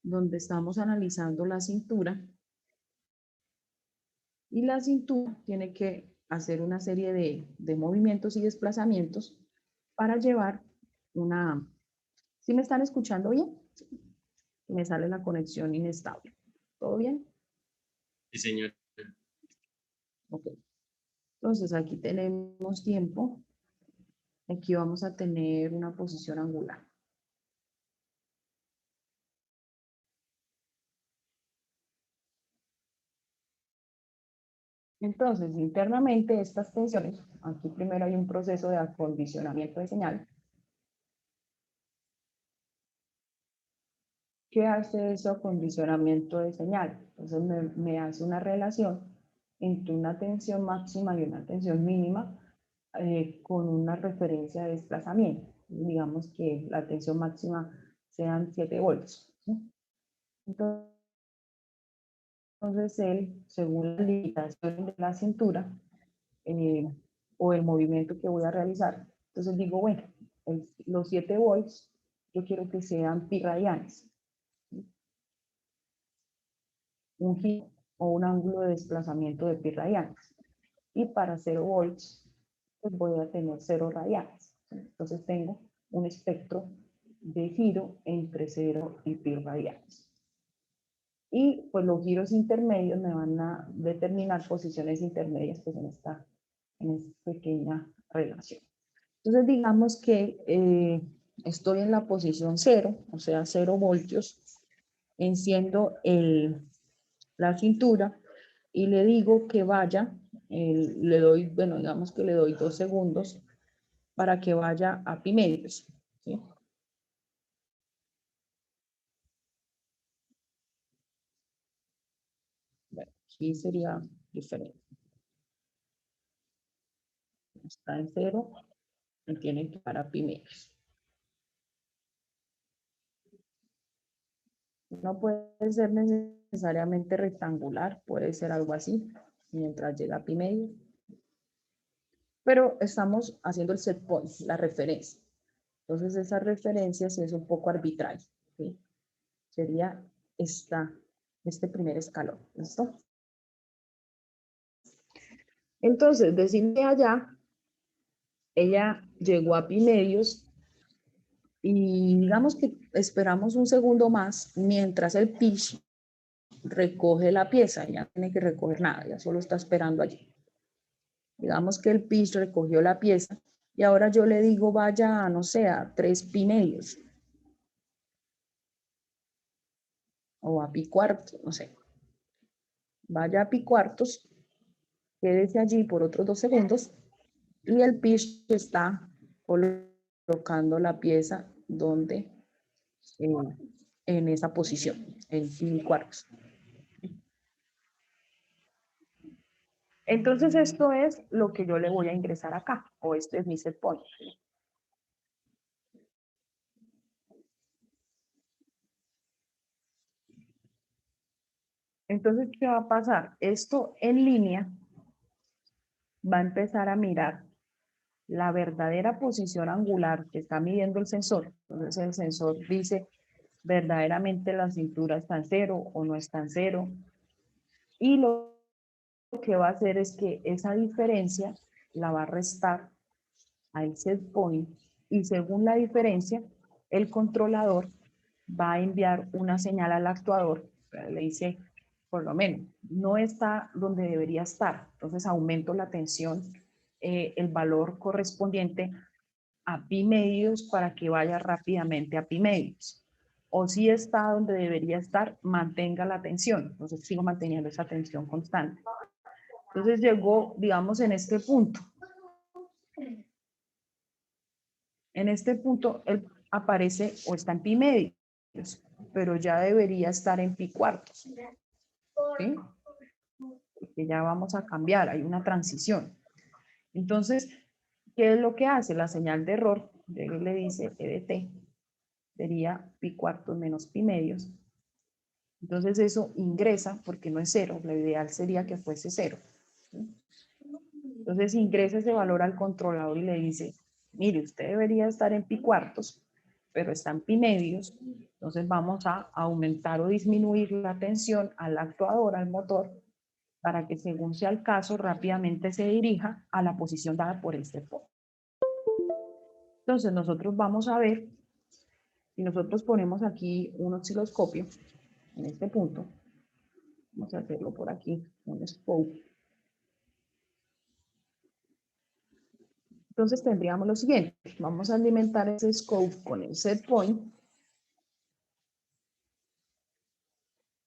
donde estamos analizando la cintura, y la cintura tiene que hacer una serie de movimientos y desplazamientos para llevar una... ¿Sí me están escuchando bien? Me sale la conexión inestable. ¿Todo bien? Sí, señor. Ok. Entonces aquí tenemos tiempo. Aquí vamos a tener una posición angular. Entonces, internamente estas tensiones, aquí primero hay un proceso de acondicionamiento de señal. ¿Qué hace ese acondicionamiento de señal? Entonces me hace una relación entre una tensión máxima y una tensión mínima con una referencia de desplazamiento. Digamos que la tensión máxima sean 7 volts. ¿Sí? Entonces él, según la limitación de la cintura eh, o el movimiento que voy a realizar, entonces digo, bueno, los 7 volts yo quiero que sean pi radianes. Un giro o un ángulo de desplazamiento de pi radianes. Y para 0 volts, pues voy a tener 0 radianes. Entonces tengo un espectro de giro entre 0 y pi radianes. Y pues los giros intermedios me van a determinar posiciones intermedias pues en esta pequeña relación. Entonces digamos que estoy en la posición 0, o sea 0 voltios, enciendo la cintura y le digo que vaya, le doy, bueno, digamos que le doy 2 segundos para que vaya a pi medios. ¿Sí? Bueno, aquí sería diferente. Está en 0 y tiene que ir a pi medios. No puede ser necesariamente rectangular, puede ser algo así, mientras llega a pi medio. Pero estamos haciendo el set point, la referencia. Entonces esa referencia sí es un poco arbitraria. ¿Sí? Sería este primer escalón. ¿Listo? Entonces, decirme allá, ella llegó a pi medios y digamos que esperamos un segundo más mientras el pitch recoge la pieza. Ya no tiene que recoger nada, ya solo está esperando allí. Digamos que el pitch recogió la pieza y ahora yo le digo vaya, no sé, a 3 pi medios o a pi cuartos, no sé. Vaya a pi cuartos, quédese allí por otros 2 segundos y el pitch está colocando la pieza donde en esa posición, en pi cuartos. Entonces esto es lo que yo le voy a ingresar acá, o este es mi set point. Entonces, ¿qué va a pasar? Esto en línea va a empezar a mirar la verdadera posición angular que está midiendo el sensor. Entonces el sensor dice, verdaderamente la cintura está en 0 o no está en 0. Y lo que va a hacer es que esa diferencia la va a restar al set point y según la diferencia, el controlador va a enviar una señal al actuador, le dice, por lo menos, no está donde debería estar, entonces aumento la tensión, el valor correspondiente a pi medios para que vaya rápidamente a pi medios. O si está donde debería estar, mantenga la tensión, entonces sigo manteniendo esa tensión constante. Entonces llegó, digamos, en este punto. En este punto, él aparece o está en pi medios, pero ya debería estar en pi cuartos. ¿Sí? Porque ya vamos a cambiar, hay una transición. Entonces, ¿qué es lo que hace? La señal de error, le dice EDT, sería pi cuartos menos pi medios. Entonces eso ingresa, porque no es cero, lo ideal sería que fuese cero. Entonces ingresa ese valor al controlador y le dice, mire, usted debería estar en pi cuartos, pero está en pi medios, entonces vamos a aumentar o disminuir la tensión al actuador, al motor, para que según sea el caso, rápidamente se dirija a la posición dada por el step point. Entonces nosotros vamos a ver, si nosotros ponemos aquí un osciloscopio, en este punto, vamos a hacerlo por aquí, un scope. Entonces tendríamos lo siguiente, vamos a alimentar ese scope con el set point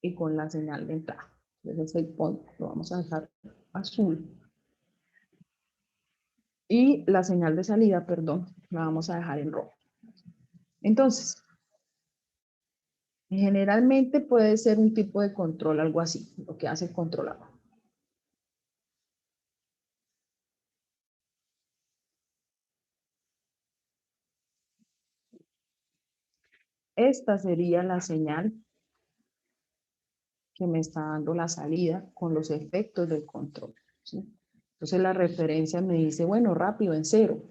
y con la señal de entrada. Entonces el set point lo vamos a dejar azul y la señal de salida, perdón, la vamos a dejar en rojo. Entonces, generalmente puede ser un tipo de control, algo así, lo que hace el controlador. Esta sería la señal que me está dando la salida con los efectos del control, ¿sí? Entonces la referencia me dice, bueno, rápido, en cero.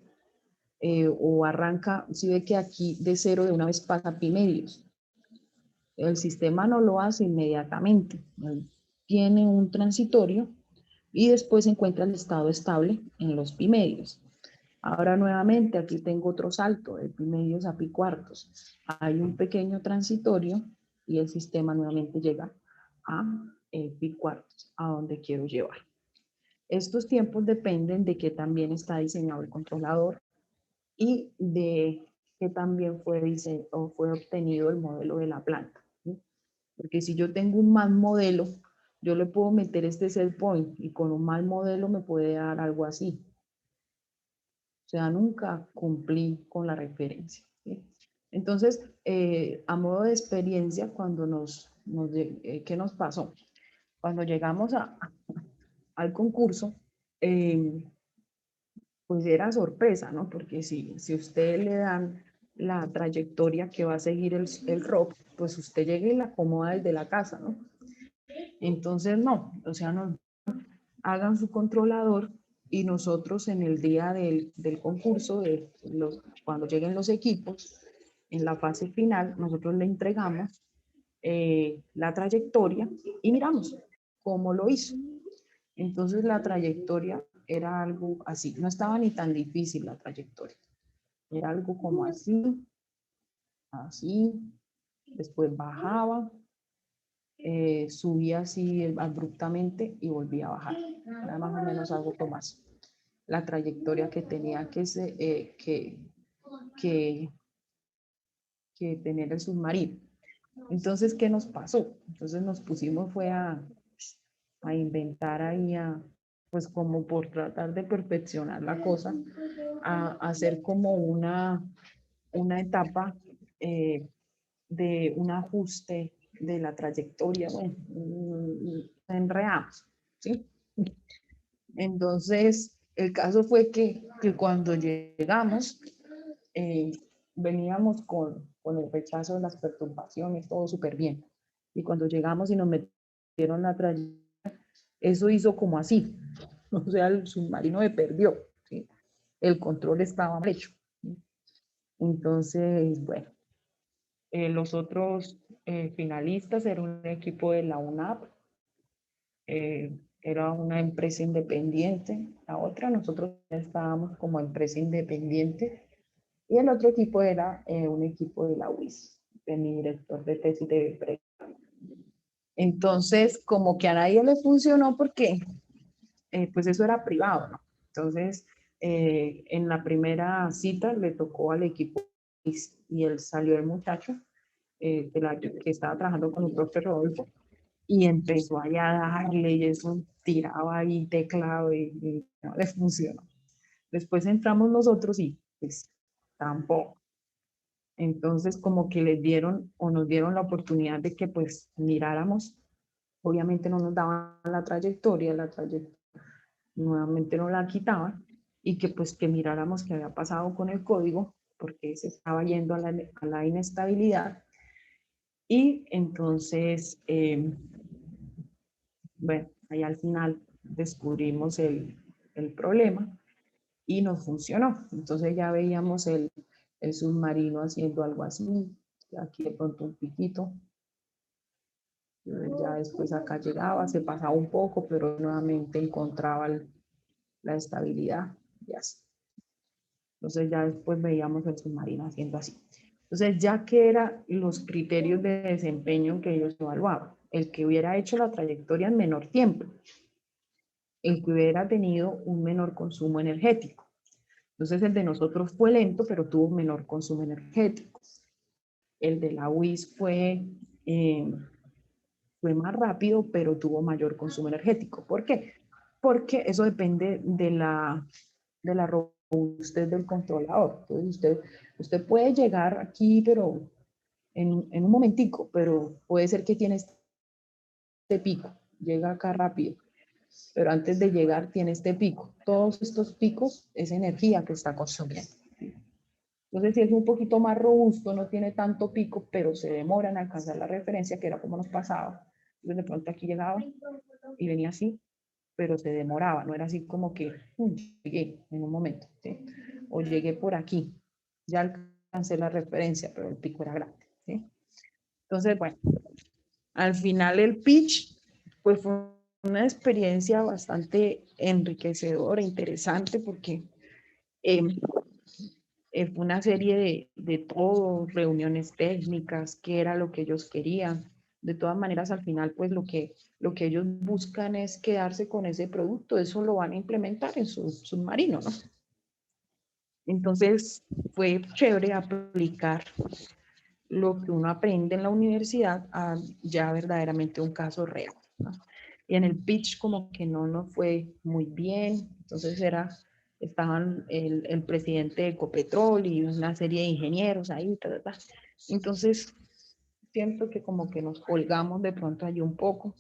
O arranca, si ve que aquí de cero de una vez pasa a pi medios. El sistema no lo hace inmediatamente. Tiene un transitorio y después se encuentra el estado estable en los pi medios. Ahora nuevamente aquí tengo otro salto de pi medios a pi cuartos. Hay un pequeño transitorio y el sistema nuevamente llega a pi cuartos, a donde quiero llevar. Estos tiempos dependen de que también está diseñado el controlador y de que también fue obtenido el modelo de la planta, ¿sí? Porque si yo tengo un mal modelo, yo le puedo meter este set point y con un mal modelo me puede dar algo así. O sea, nunca cumplí con la referencia, ¿sí? Entonces, a modo de experiencia, ¿qué nos pasó? Cuando llegamos al concurso, eh, pues era sorpresa, ¿no? Porque si usted le dan la trayectoria que va a seguir el rock, pues usted llega y la acomoda desde la casa, ¿no? Entonces, no, o sea, no, hagan su controlador y nosotros en el día del concurso, cuando lleguen los equipos, en la fase final, nosotros le entregamos la trayectoria y miramos cómo lo hizo. Entonces la trayectoria era algo así, no estaba ni tan difícil la trayectoria, era algo como así, así, después bajaba, subía así abruptamente y volvía a bajar, era más o menos algo como así, la trayectoria que tenía que, que tener el submarino. Entonces, ¿qué nos pasó? Entonces nos pusimos fue a inventar ahí, pues como por tratar de perfeccionar la cosa, a hacer como una etapa de un ajuste de la trayectoria, bueno, enredamos, ¿sí? Entonces, el caso fue que cuando llegamos, eh, veníamos con el rechazo de las perturbaciones, todo súper bien. Y cuando llegamos y nos metieron la trayectoria, eso hizo como así. O sea, el submarino se perdió, ¿sí? El control estaba mal hecho, ¿sí? Entonces, bueno, los otros finalistas eran un equipo de la UNAP, era una empresa independiente, la otra, nosotros estábamos como empresa independiente, y el otro equipo era un equipo de la UIS, de mi director de tesis de pregrado. Entonces, como que a nadie le funcionó porque, pues eso era privado, ¿no? Entonces, en la primera cita le tocó al equipo y él salió el muchacho que estaba trabajando con el profe Rodolfo y empezó allá a darle y eso tiraba ahí teclado y no le funcionó. Después entramos nosotros y pues tampoco. Entonces como que les dieron o nos dieron la oportunidad de que pues miráramos, obviamente no nos daban la trayectoria nuevamente no la quitaban y que pues que miráramos qué había pasado con el código porque se estaba yendo a la inestabilidad Y entonces, bueno, ahí al final descubrimos el problema y nos funcionó. Entonces ya veíamos el submarino haciendo algo así, aquí de pronto un piquito, ya después acá llegaba, se pasaba un poco, pero nuevamente encontraba la estabilidad y así. Entonces ya después veíamos el submarino haciendo así. Entonces ya que eran los criterios de desempeño que ellos evaluaban, el que hubiera hecho la trayectoria en menor tiempo, el que hubiera tenido un menor consumo energético. Entonces el de nosotros fue lento, pero tuvo menor consumo energético. El de la UIS fue más rápido, pero tuvo mayor consumo energético. ¿Por qué? Porque eso depende de la robustez del controlador. Entonces usted puede llegar aquí, pero en un momentico, pero puede ser que tiene este pico, llega acá rápido, pero antes de llegar tiene este pico. Todos estos picos es energía que está consumiendo. Entonces, si es un poquito más robusto, no tiene tanto pico, pero se demora en alcanzar la referencia, que era como nos pasaba. Entonces, de pronto aquí llegaba y venía así, pero se demoraba, no era así como que llegué en un momento, ¿sí? O llegué por aquí, ya alcancé la referencia, pero el pico era grande, ¿sí? Entonces, bueno, al final el pitch, pues fue una experiencia bastante enriquecedora, interesante, porque eh, fue una serie de todo, reuniones técnicas, qué era lo que ellos querían. De todas maneras, al final, pues lo que ellos buscan es quedarse con ese producto, eso lo van a implementar en su submarino, ¿no? Entonces, fue chévere aplicar lo que uno aprende en la universidad a ya verdaderamente un caso real, ¿no? Y en el pitch como que no nos fue muy bien, entonces estaban el presidente de Ecopetrol y una serie de ingenieros ahí, entonces siento que como que nos colgamos de pronto allí un poco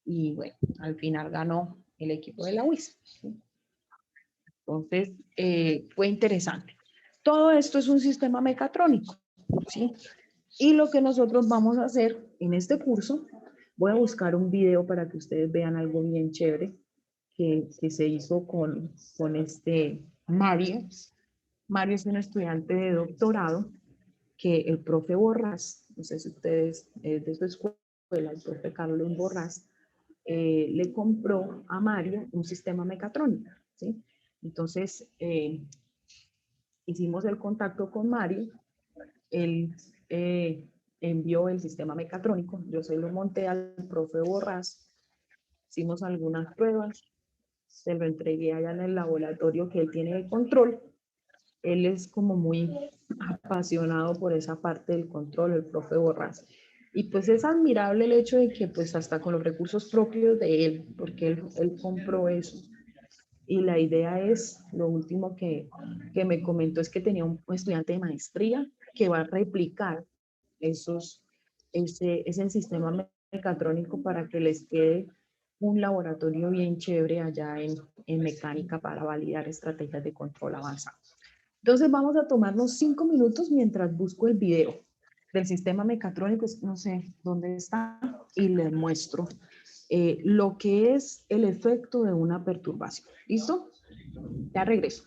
y bueno, al final ganó el equipo de la UIS, ¿sí? Entonces fue interesante. Todo esto es un sistema mecatrónico, ¿sí? Y lo que nosotros vamos a hacer en este curso, voy a buscar un video para que ustedes vean algo bien chévere que se hizo con este Mario. Mario es un estudiante de doctorado que el profe Borrás, no sé si ustedes de su escuela, el profe Carlos Borrás, le compró a Mario un sistema mecatrónico, ¿sí? Entonces, hicimos el contacto con Mario, él envió el sistema mecatrónico, yo se lo monté al profe Borrás, hicimos algunas pruebas, se lo entregué allá en el laboratorio que él tiene de control. Él es como muy apasionado por esa parte del control, el profe Borrás. Y pues es admirable el hecho de que pues hasta con los recursos propios de él, porque él compró eso. Y la idea es, lo último que me comentó es que tenía un estudiante de maestría que va a replicar ese sistema mecatrónico para que les quede un laboratorio bien chévere allá en mecánica para validar estrategias de control avanzado. Entonces vamos a tomarnos 5 minutos mientras busco el video del sistema mecatrónico, no sé dónde está, y les muestro lo que es el efecto de una perturbación. ¿Listo? Ya regreso.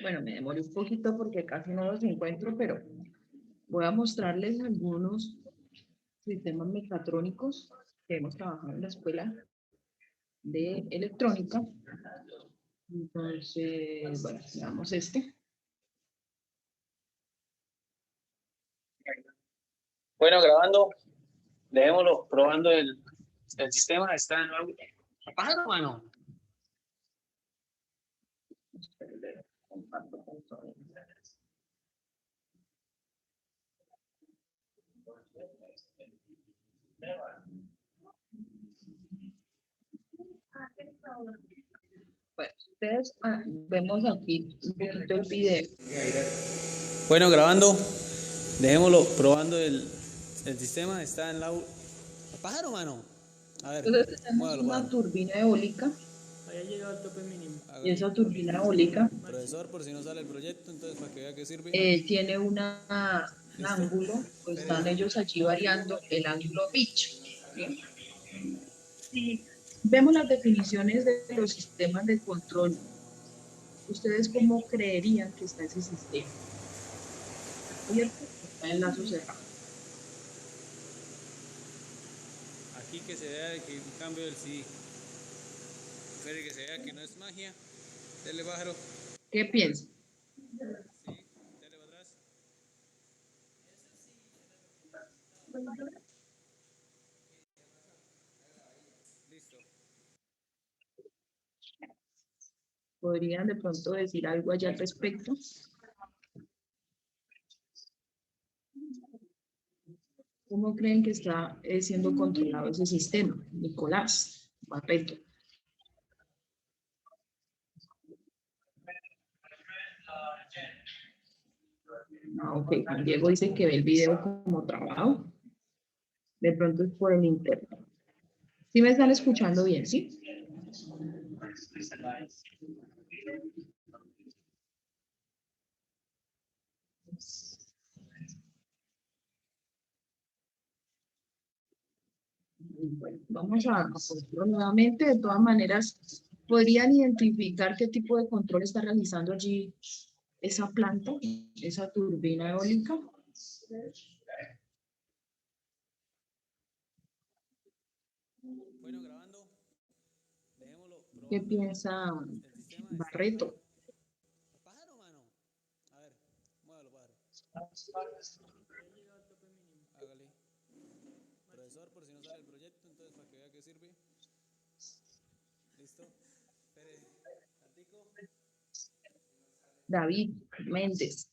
Bueno, me demoré un poquito porque casi no los encuentro, pero voy a mostrarles algunos sistemas mecatrónicos que hemos trabajado en la escuela de electrónica. Entonces, bueno, veamos este. Bueno, grabando, dejémoslo probando el sistema. Está en nuevo. Pájaro, mano. Comparto con todos. Bueno, ustedes vemos aquí un poquito el video. Bueno, grabando, dejémoslo probando el sistema. Está en la. Pájaro, mano. A ver, Entonces tenemos muévalo, una muévalo. turbina eólica Haya llegado al tope mínimo. y esa turbina eólica Profesor, por si no sale el proyecto, entonces para que vea qué sirve. tiene un ángulo, pues están ellos allí variando el ángulo pitch. ¿Sí? Si vemos las definiciones de los sistemas de control, ¿ustedes cómo creerían que está ese sistema? ¿Está abierto o está en lazo cerrado? Aquí que se vea que un cambio del sí. Espere que se vea que no es magia. Dele pájaro. ¿Qué piensan? Sí, dele para atrás. Listo. ¿Podrían de pronto decir algo allá al respecto? ¿Cómo creen que está siendo controlado ese sistema? Nicolás Barreto. Ok, Juan Diego dice que ve el video como trabado. De pronto es por el internet. ¿Sí me están escuchando bien, sí? Bueno, vamos a control nuevamente. De todas maneras, ¿podrían identificar qué tipo de control está realizando allí esa planta, esa turbina eólica? Bueno, grabando, dejémoslo ¿Qué probando piensa el sistema. Barreto? Pájaro, mano. A ver, muévalo, pájaro. Haya llegado al tope mínimo. Hágale. Profesor, por si no sale el proyecto, entonces para que vea qué sirve. Listo. Espere. Artico. David Méndez.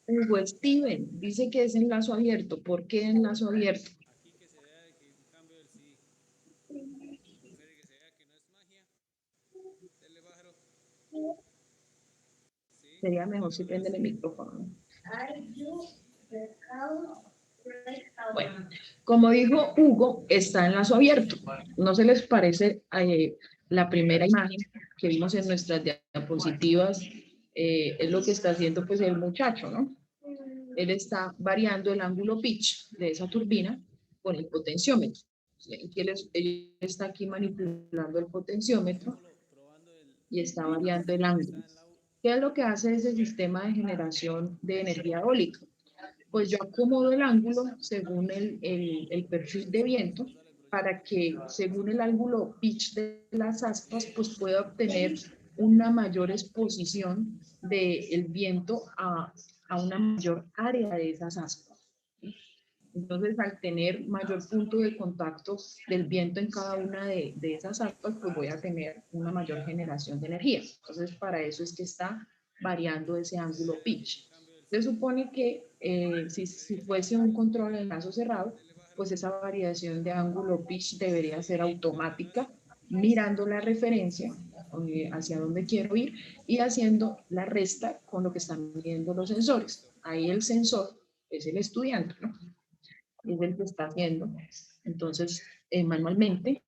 Hugo Steven dice que es enlazo abierto. ¿Por qué enlazo abierto? Aquí que se vea que un cambio del sí. Espere que se vea que no es magia. Dele pájaro. Sí, Sería mejor dele si para atrás. prenden el micrófono. Bueno, como dijo Hugo, está enlazo abierto. ¿No se les parece la primera imagen que vimos en nuestras diapositivas? Es lo que está haciendo pues el muchacho, ¿no? Él está variando el ángulo pitch de esa turbina con el potenciómetro. Él está aquí manipulando el potenciómetro Dejémoslo probando y está variando el ángulo. ¿Qué es lo que hace ese sistema de generación de energía eólica? Pues yo acomodo el ángulo según el perfil de viento para que según el ángulo pitch de las aspas, pues pueda obtener una mayor exposición del viento a una mayor área de esas aspas. Entonces, al tener mayor punto de contacto del viento en cada una de esas aspas, pues voy a tener una mayor generación de energía. Entonces, para eso es que está variando ese ángulo pitch. Se supone que si fuese un control en lazo cerrado, pues esa variación de ángulo pitch debería ser automática, mirando la referencia hacia dónde quiero ir y haciendo la resta con lo que están midiendo los sensores. Ahí el sensor es el estudiante, ¿no? Es el que está haciendo, entonces, manualmente,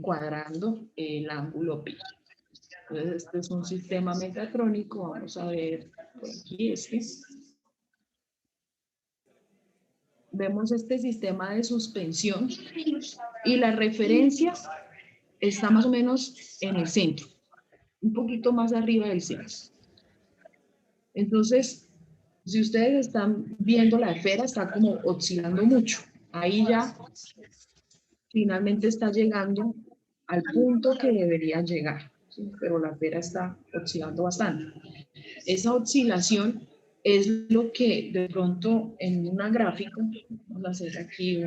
cuadrando el ángulo pi. Entonces, este es un sistema mecatrónico, vamos a ver por aquí este. vemos este sistema de suspensión y la referencia está más o menos en el centro, un poquito más arriba del centro. Entonces, si ustedes están viendo la esfera, está como oscilando mucho. Ahí ya finalmente está llegando al punto que debería llegar, ¿sí? Pero la esfera está oscilando bastante. Esa oscilación es lo que de pronto en una gráfica, vamos a hacer aquí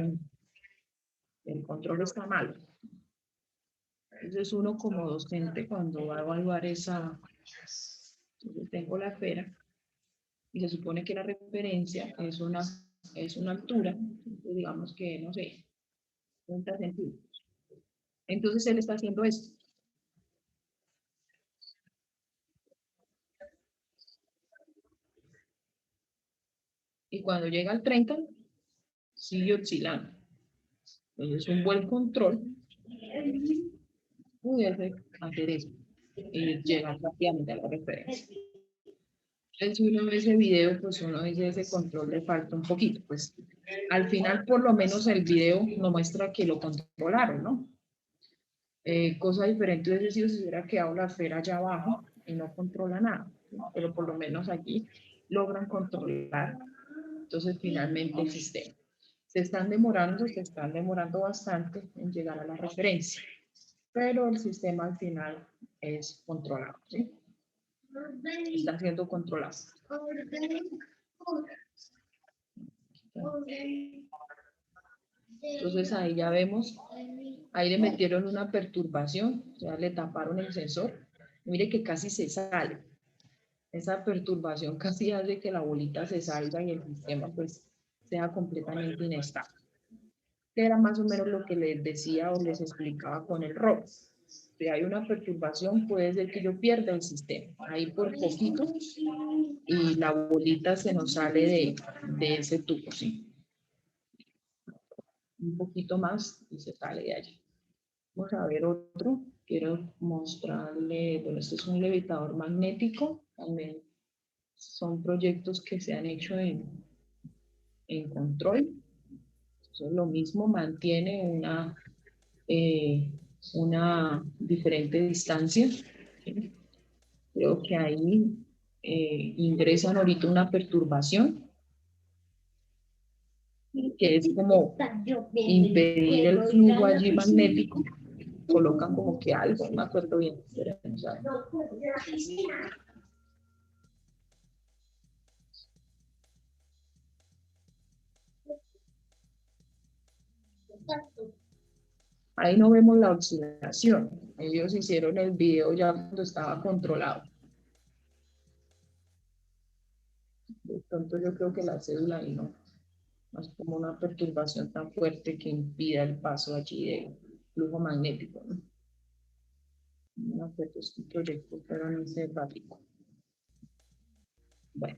el control está malo. Entonces uno como docente cuando va a evaluar esa, entonces tengo la esfera y se supone que la referencia es una altura, entonces digamos que, no sé, 30 centímetros. Entonces él está haciendo esto. Y cuando llega al 30, sigue oscilando. Entonces un buen control pudiese hacer eso y llegar rápidamente a la referencia. Entonces, si uno ve ese video, pues uno dice ese control le falta un poquito. Pues al final, por lo menos el video nos muestra que lo controlaron, ¿no? Cosa diferente hubiese sido si hubiera quedado la esfera allá abajo y no controla nada, ¿no? Pero por lo menos aquí logran controlar. Entonces, finalmente el sistema. Se están demorando bastante en llegar a la referencia, pero el sistema al final es controlado, ¿sí? Está siendo controlado. Entonces ahí ya vemos, ahí le metieron una perturbación, ya le taparon el sensor. Mire que casi se sale. Esa perturbación casi hace que la bolita se salga y el sistema pues sea completamente inestable. Que era más o menos lo que les decía o les explicaba con el ROP. Si hay una perturbación, puede ser que yo pierda el sistema. Ahí por poquito y la bolita se nos sale de ese tubo, ¿sí? Un poquito más y se sale de allí. Vamos a ver otro. Quiero mostrarle, bueno, este es un levitador magnético. También son proyectos que se han hecho en control. Entonces, lo mismo mantiene una diferente distancia. ¿Sí? Creo que ahí ingresan ahorita una perturbación que es como impedir el flujo allí magnético. Colocan como que algo, no me acuerdo bien. Ahí no vemos la oscilación. Ellos hicieron el video ya cuando estaba controlado. De pronto yo creo que la cédula ahí no es como una perturbación tan fuerte que impida el paso allí de flujo magnético, ¿no? No acuerdo, es un proyecto, pero no sé gráfico. Bueno.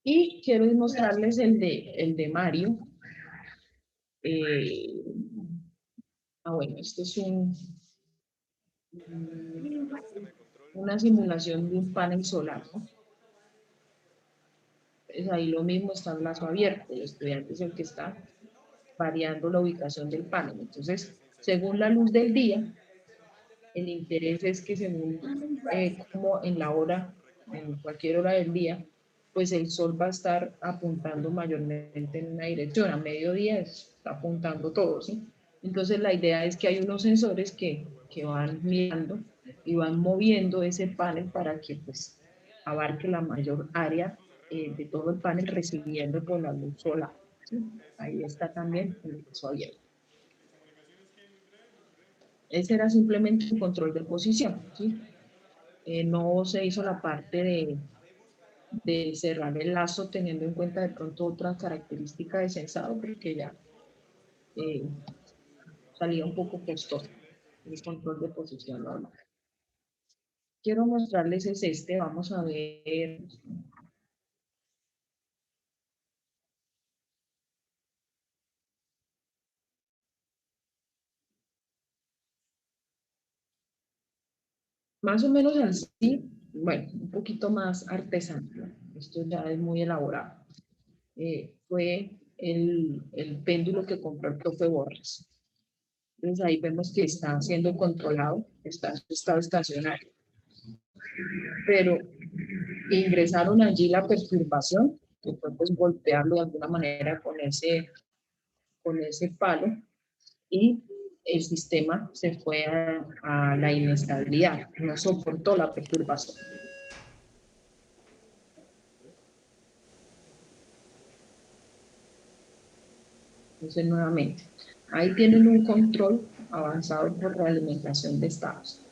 Y quiero mostrarles el de Mario. Bueno, este es una simulación de un panel solar, ¿no? Entonces ahí lo mismo está el lazo abierto, el estudiante es el que está variando la ubicación del panel. Entonces, según la luz del día, el interés es que según como en la hora, en cualquier hora del día, pues el sol va a estar apuntando mayormente en una dirección. A mediodía está apuntando todo, ¿sí? Entonces la idea es que hay unos sensores que van mirando y van moviendo ese panel para que pues abarque la mayor área de todo el panel recibiendo por la luz solar, ¿sí? Ahí está también el lazo abierto. Ese era simplemente un control de posición, ¿sí? No se hizo la parte de cerrar el lazo teniendo en cuenta de pronto otra característica de sensado, porque ya salía un poco costoso. el control de posición normal. Quiero mostrarles es este, vamos a ver. Más o menos así, bueno, un poquito más artesanal. Esto ya es muy elaborado. Fue el péndulo que compró el profe Borges. Entonces ahí vemos que está siendo controlado, está en su estado estacionario. Pero ingresaron allí la perturbación, que fue pues golpearlo de alguna manera con ese palo, y el sistema se fue a la inestabilidad, no soportó la perturbación. Entonces, nuevamente, ahí tienen un control avanzado por realimentación de estados.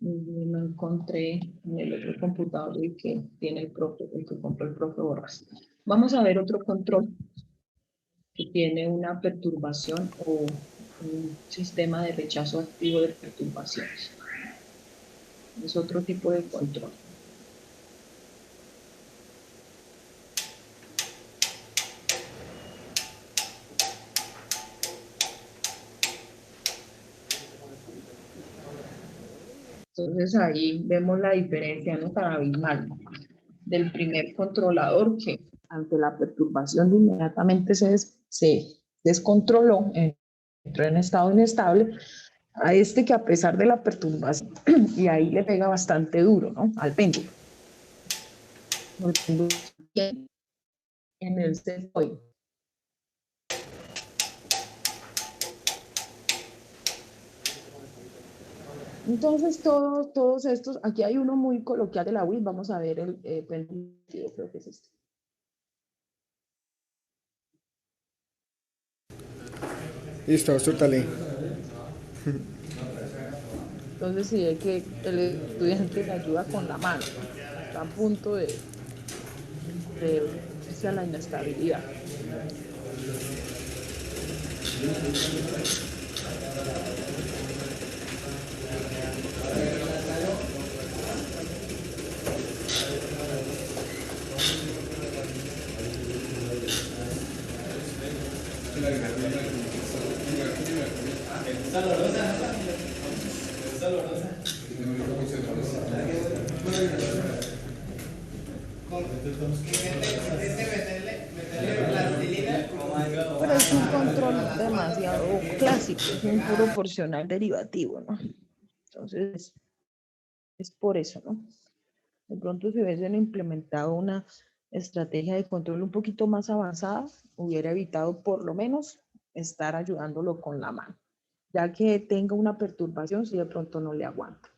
No encontré en el otro computador el que tiene el que compró el profe Borras. Vamos a ver otro control que tiene una perturbación o un sistema de rechazo activo de perturbaciones. Es otro tipo de control. Entonces ahí vemos la diferencia, ¿no? Tan abismal del primer controlador que ante la perturbación inmediatamente se descontroló, entró en estado inestable, a este que a pesar de la perturbación, y ahí le pega bastante duro, ¿no? Al péndulo. El péndulo en el centro. Entonces, todos estos, aquí hay uno muy coloquial de la UIS, vamos a ver el péndulo, creo que es este. Listo, suéltale. Entonces, sí, hay que el estudiante le ayuda con la mano, está a punto de irse a la inestabilidad. Pero es un control demasiado clásico, es un proporcional derivativo, ¿no? Entonces, es por eso, ¿no? De pronto, si hubiesen implementado una estrategia de control un poquito más avanzada, hubiera evitado por lo menos estar ayudándolo con la mano, ya que tenga una perturbación si de pronto no le aguanta.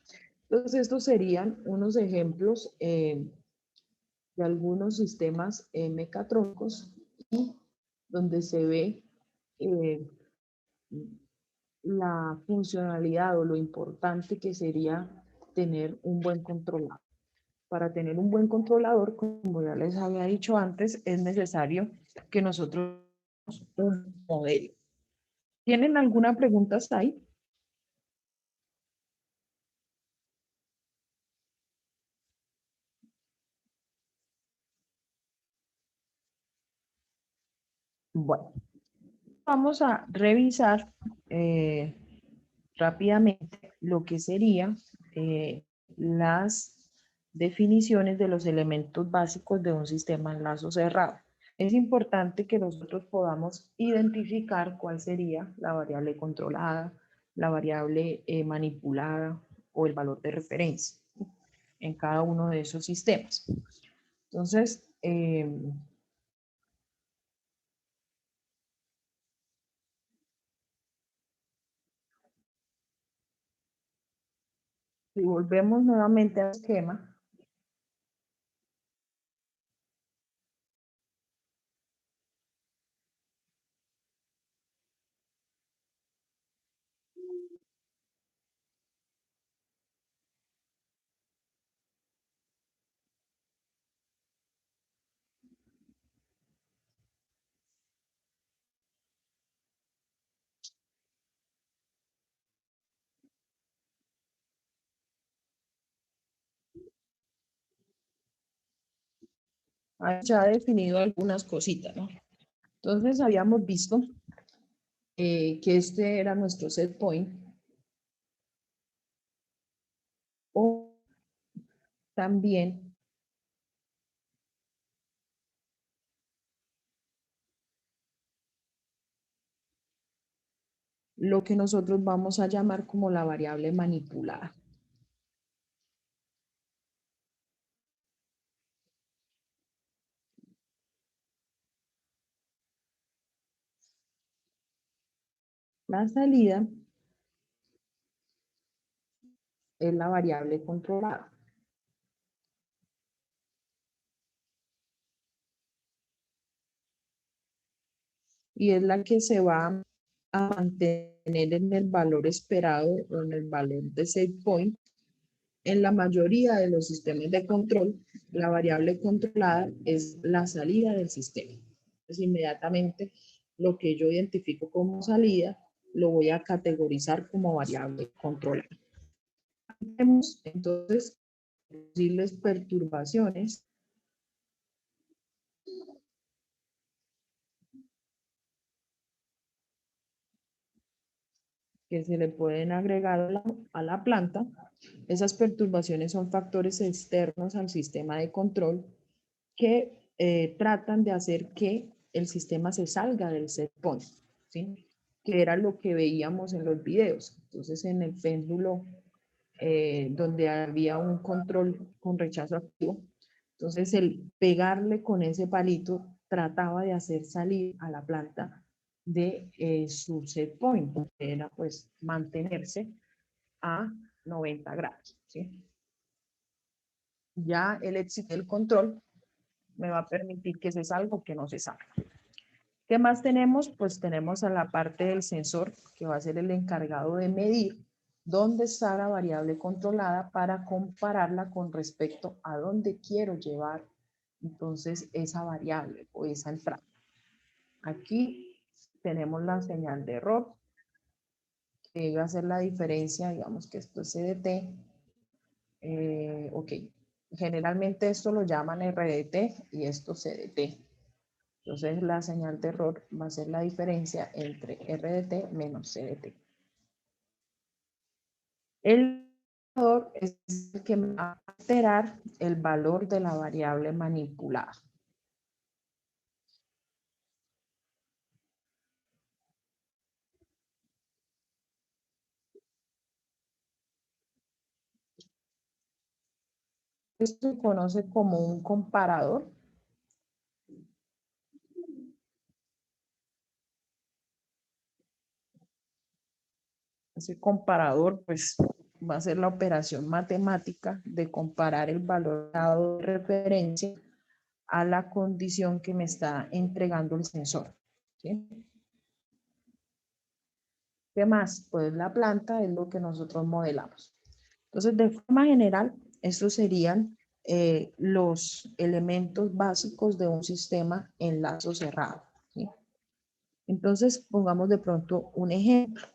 Entonces, estos serían unos ejemplos de algunos sistemas mecatrónicos y donde se ve eh, la funcionalidad o lo importante que sería tener un buen controlador. Para tener un buen controlador, como ya les había dicho antes, es necesario que nosotros un modelo. ¿Tienen alguna pregunta hasta ahí? Bueno, vamos a revisar eh, rápidamente lo que sería las definiciones de los elementos básicos de un sistema en lazo cerrado. Es importante que nosotros podamos identificar cuál sería la variable controlada, la variable manipulada o el valor de referencia en cada uno de esos sistemas. Entonces, si volvemos nuevamente al esquema, ya definido algunas cositas, ¿no? Entonces habíamos visto que este era nuestro set point. O también lo que nosotros vamos a llamar como la variable manipulada. La salida es la variable controlada. Y es la que se va a mantener en el valor esperado o en el valor de set point. En la mayoría de los sistemas de control, la variable controlada es la salida del sistema. Entonces, inmediatamente lo que yo identifico como salida, lo voy a categorizar como variable controlada. Tenemos entonces posibles perturbaciones que se le pueden agregar a la planta. Esas perturbaciones son factores externos al sistema de control que tratan de hacer que el sistema se salga del set point, ¿sí? Que era lo que veíamos en los videos. Entonces, en el péndulo, donde había un control con rechazo activo, entonces el pegarle con ese palito trataba de hacer salir a la planta de su set point, que era pues mantenerse a 90 grados, ¿sí? Ya el éxito del control me va a permitir que se salga o que no se salga. ¿Qué más tenemos? Pues tenemos a la parte del sensor, que va a ser el encargado de medir dónde está la variable controlada para compararla con respecto a dónde quiero llevar entonces esa variable o esa entrada. Aquí tenemos la señal de error, que va a ser la diferencia, digamos que esto es CDT. Ok, generalmente esto lo llaman RDT y esto CDT. Entonces la señal de error va a ser la diferencia entre RDT menos CDT. El valor es el que va a alterar el valor de la variable manipulada. Esto se conoce como un comparador. Ese comparador, pues, va a ser la operación matemática de comparar el valor dado de referencia a la condición que me está entregando el sensor, ¿sí? ¿Qué más? Pues la planta es lo que nosotros modelamos. Entonces, de forma general, estos serían los elementos básicos de un sistema en lazo cerrado, ¿sí? Entonces, pongamos de pronto un ejemplo.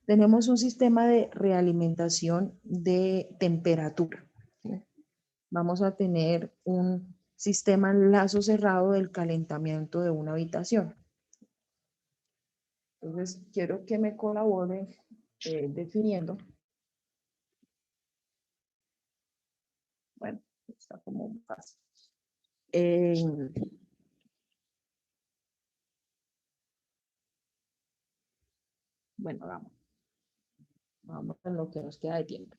Tenemos un sistema de realimentación de temperatura, ¿sí? Vamos a tener un sistema en lazo cerrado del calentamiento de una habitación. Entonces, quiero que me colaboren definiendo. Bueno, está como fácil. Bueno, vamos en lo que nos queda de tiempo.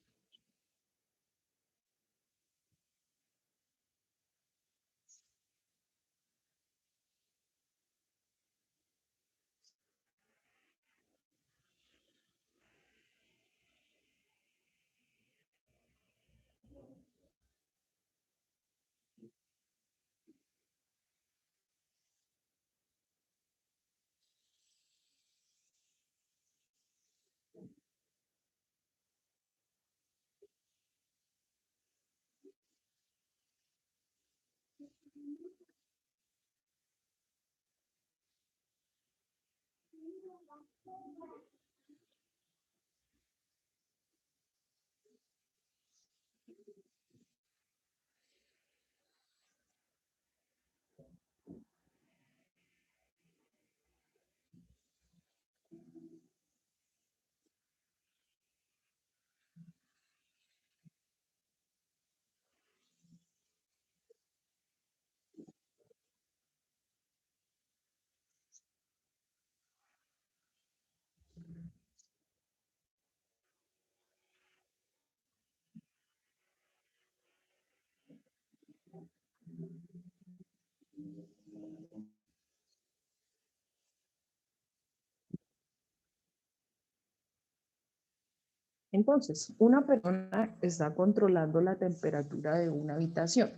Entonces, una persona está controlando la temperatura de una habitación.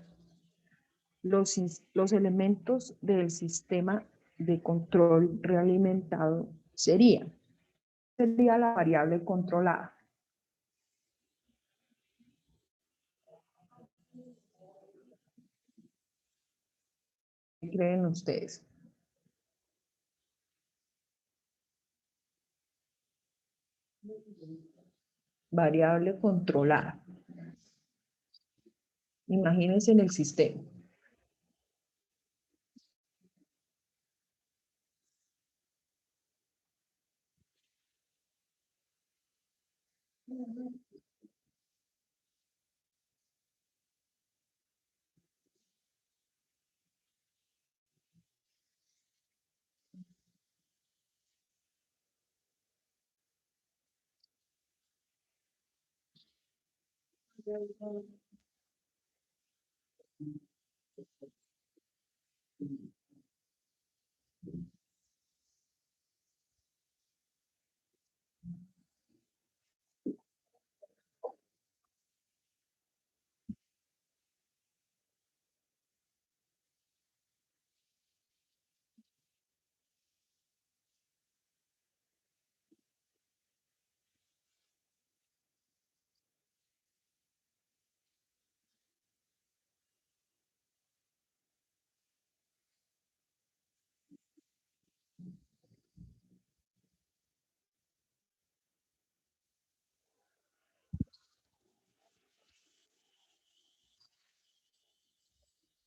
Los elementos del sistema de control realimentado sería la variable controlada. ¿Qué creen ustedes? Variable controlada. Imagínense en el sistema.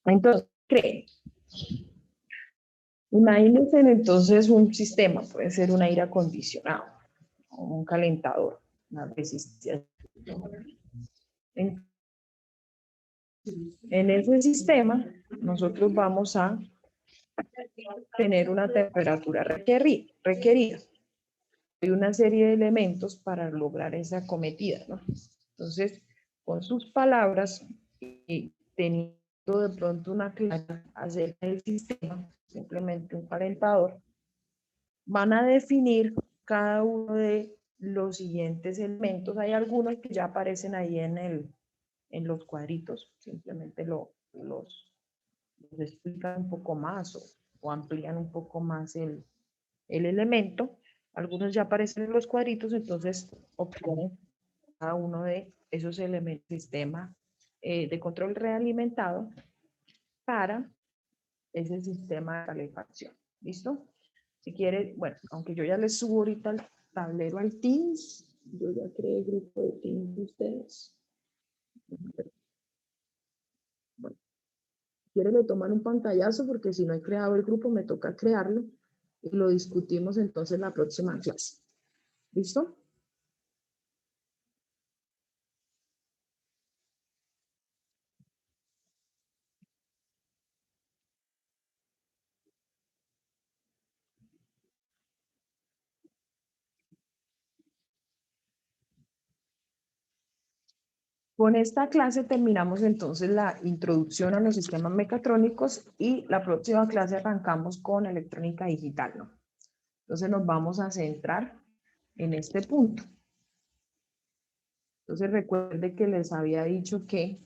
Entonces, creen. Imagínense entonces un sistema, puede ser un aire acondicionado, un calentador, una resistencia. En ese sistema, nosotros vamos a tener una temperatura requerida. Hay una serie de elementos para lograr esa acometida, ¿no? Entonces, con sus palabras y teniendo de pronto una clase acerca del sistema, simplemente un calentador, van a definir cada uno de los siguientes elementos. Hay algunos que ya aparecen ahí en los cuadritos, simplemente los explican un poco más o amplían un poco más el elemento. Algunos ya aparecen en los cuadritos, entonces obtienen cada uno de esos elementos del sistema de control realimentado para ese sistema de calefacción. ¿Listo? Si quiere, bueno, aunque yo ya les subo ahorita el tablero al Teams, yo ya creé el grupo de Teams de ustedes. Bueno, si quiere le toman un pantallazo porque si no he creado el grupo me toca crearlo y lo discutimos entonces en la próxima clase. ¿Listo? Con esta clase terminamos entonces la introducción a los sistemas mecatrónicos y la próxima clase arrancamos con electrónica digital, ¿no? Entonces nos vamos a centrar en este punto. Entonces recuerde que les había dicho que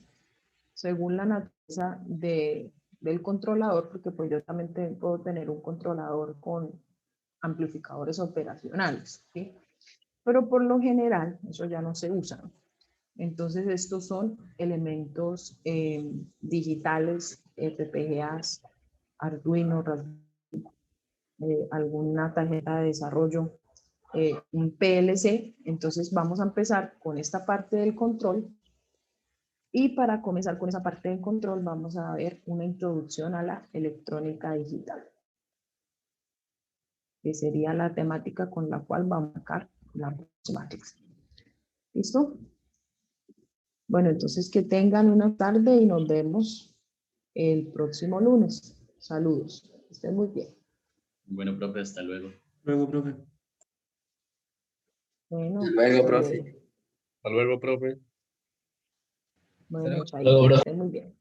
según la naturaleza del controlador, porque pues yo también puedo tener un controlador con amplificadores operacionales, ¿sí? Pero por lo general eso ya no se usa, ¿no? Entonces, estos son elementos digitales, FPGAs, Arduino, alguna tarjeta de desarrollo, un PLC. Entonces, vamos a empezar con esta parte del control. Y para comenzar con esa parte del control, vamos a ver una introducción a la electrónica digital, que sería la temática con la cual vamos a sacar la próxima clase. ¿Listo? Bueno, entonces que tengan una tarde y nos vemos el próximo lunes. Saludos. Que estén muy bien. Bueno, profe, hasta luego. Luego, profe. Bueno, Luego, hasta profe. luego. Hasta luego, profe. Bueno, Hasta luego, chaito, que profe. estén muy bien.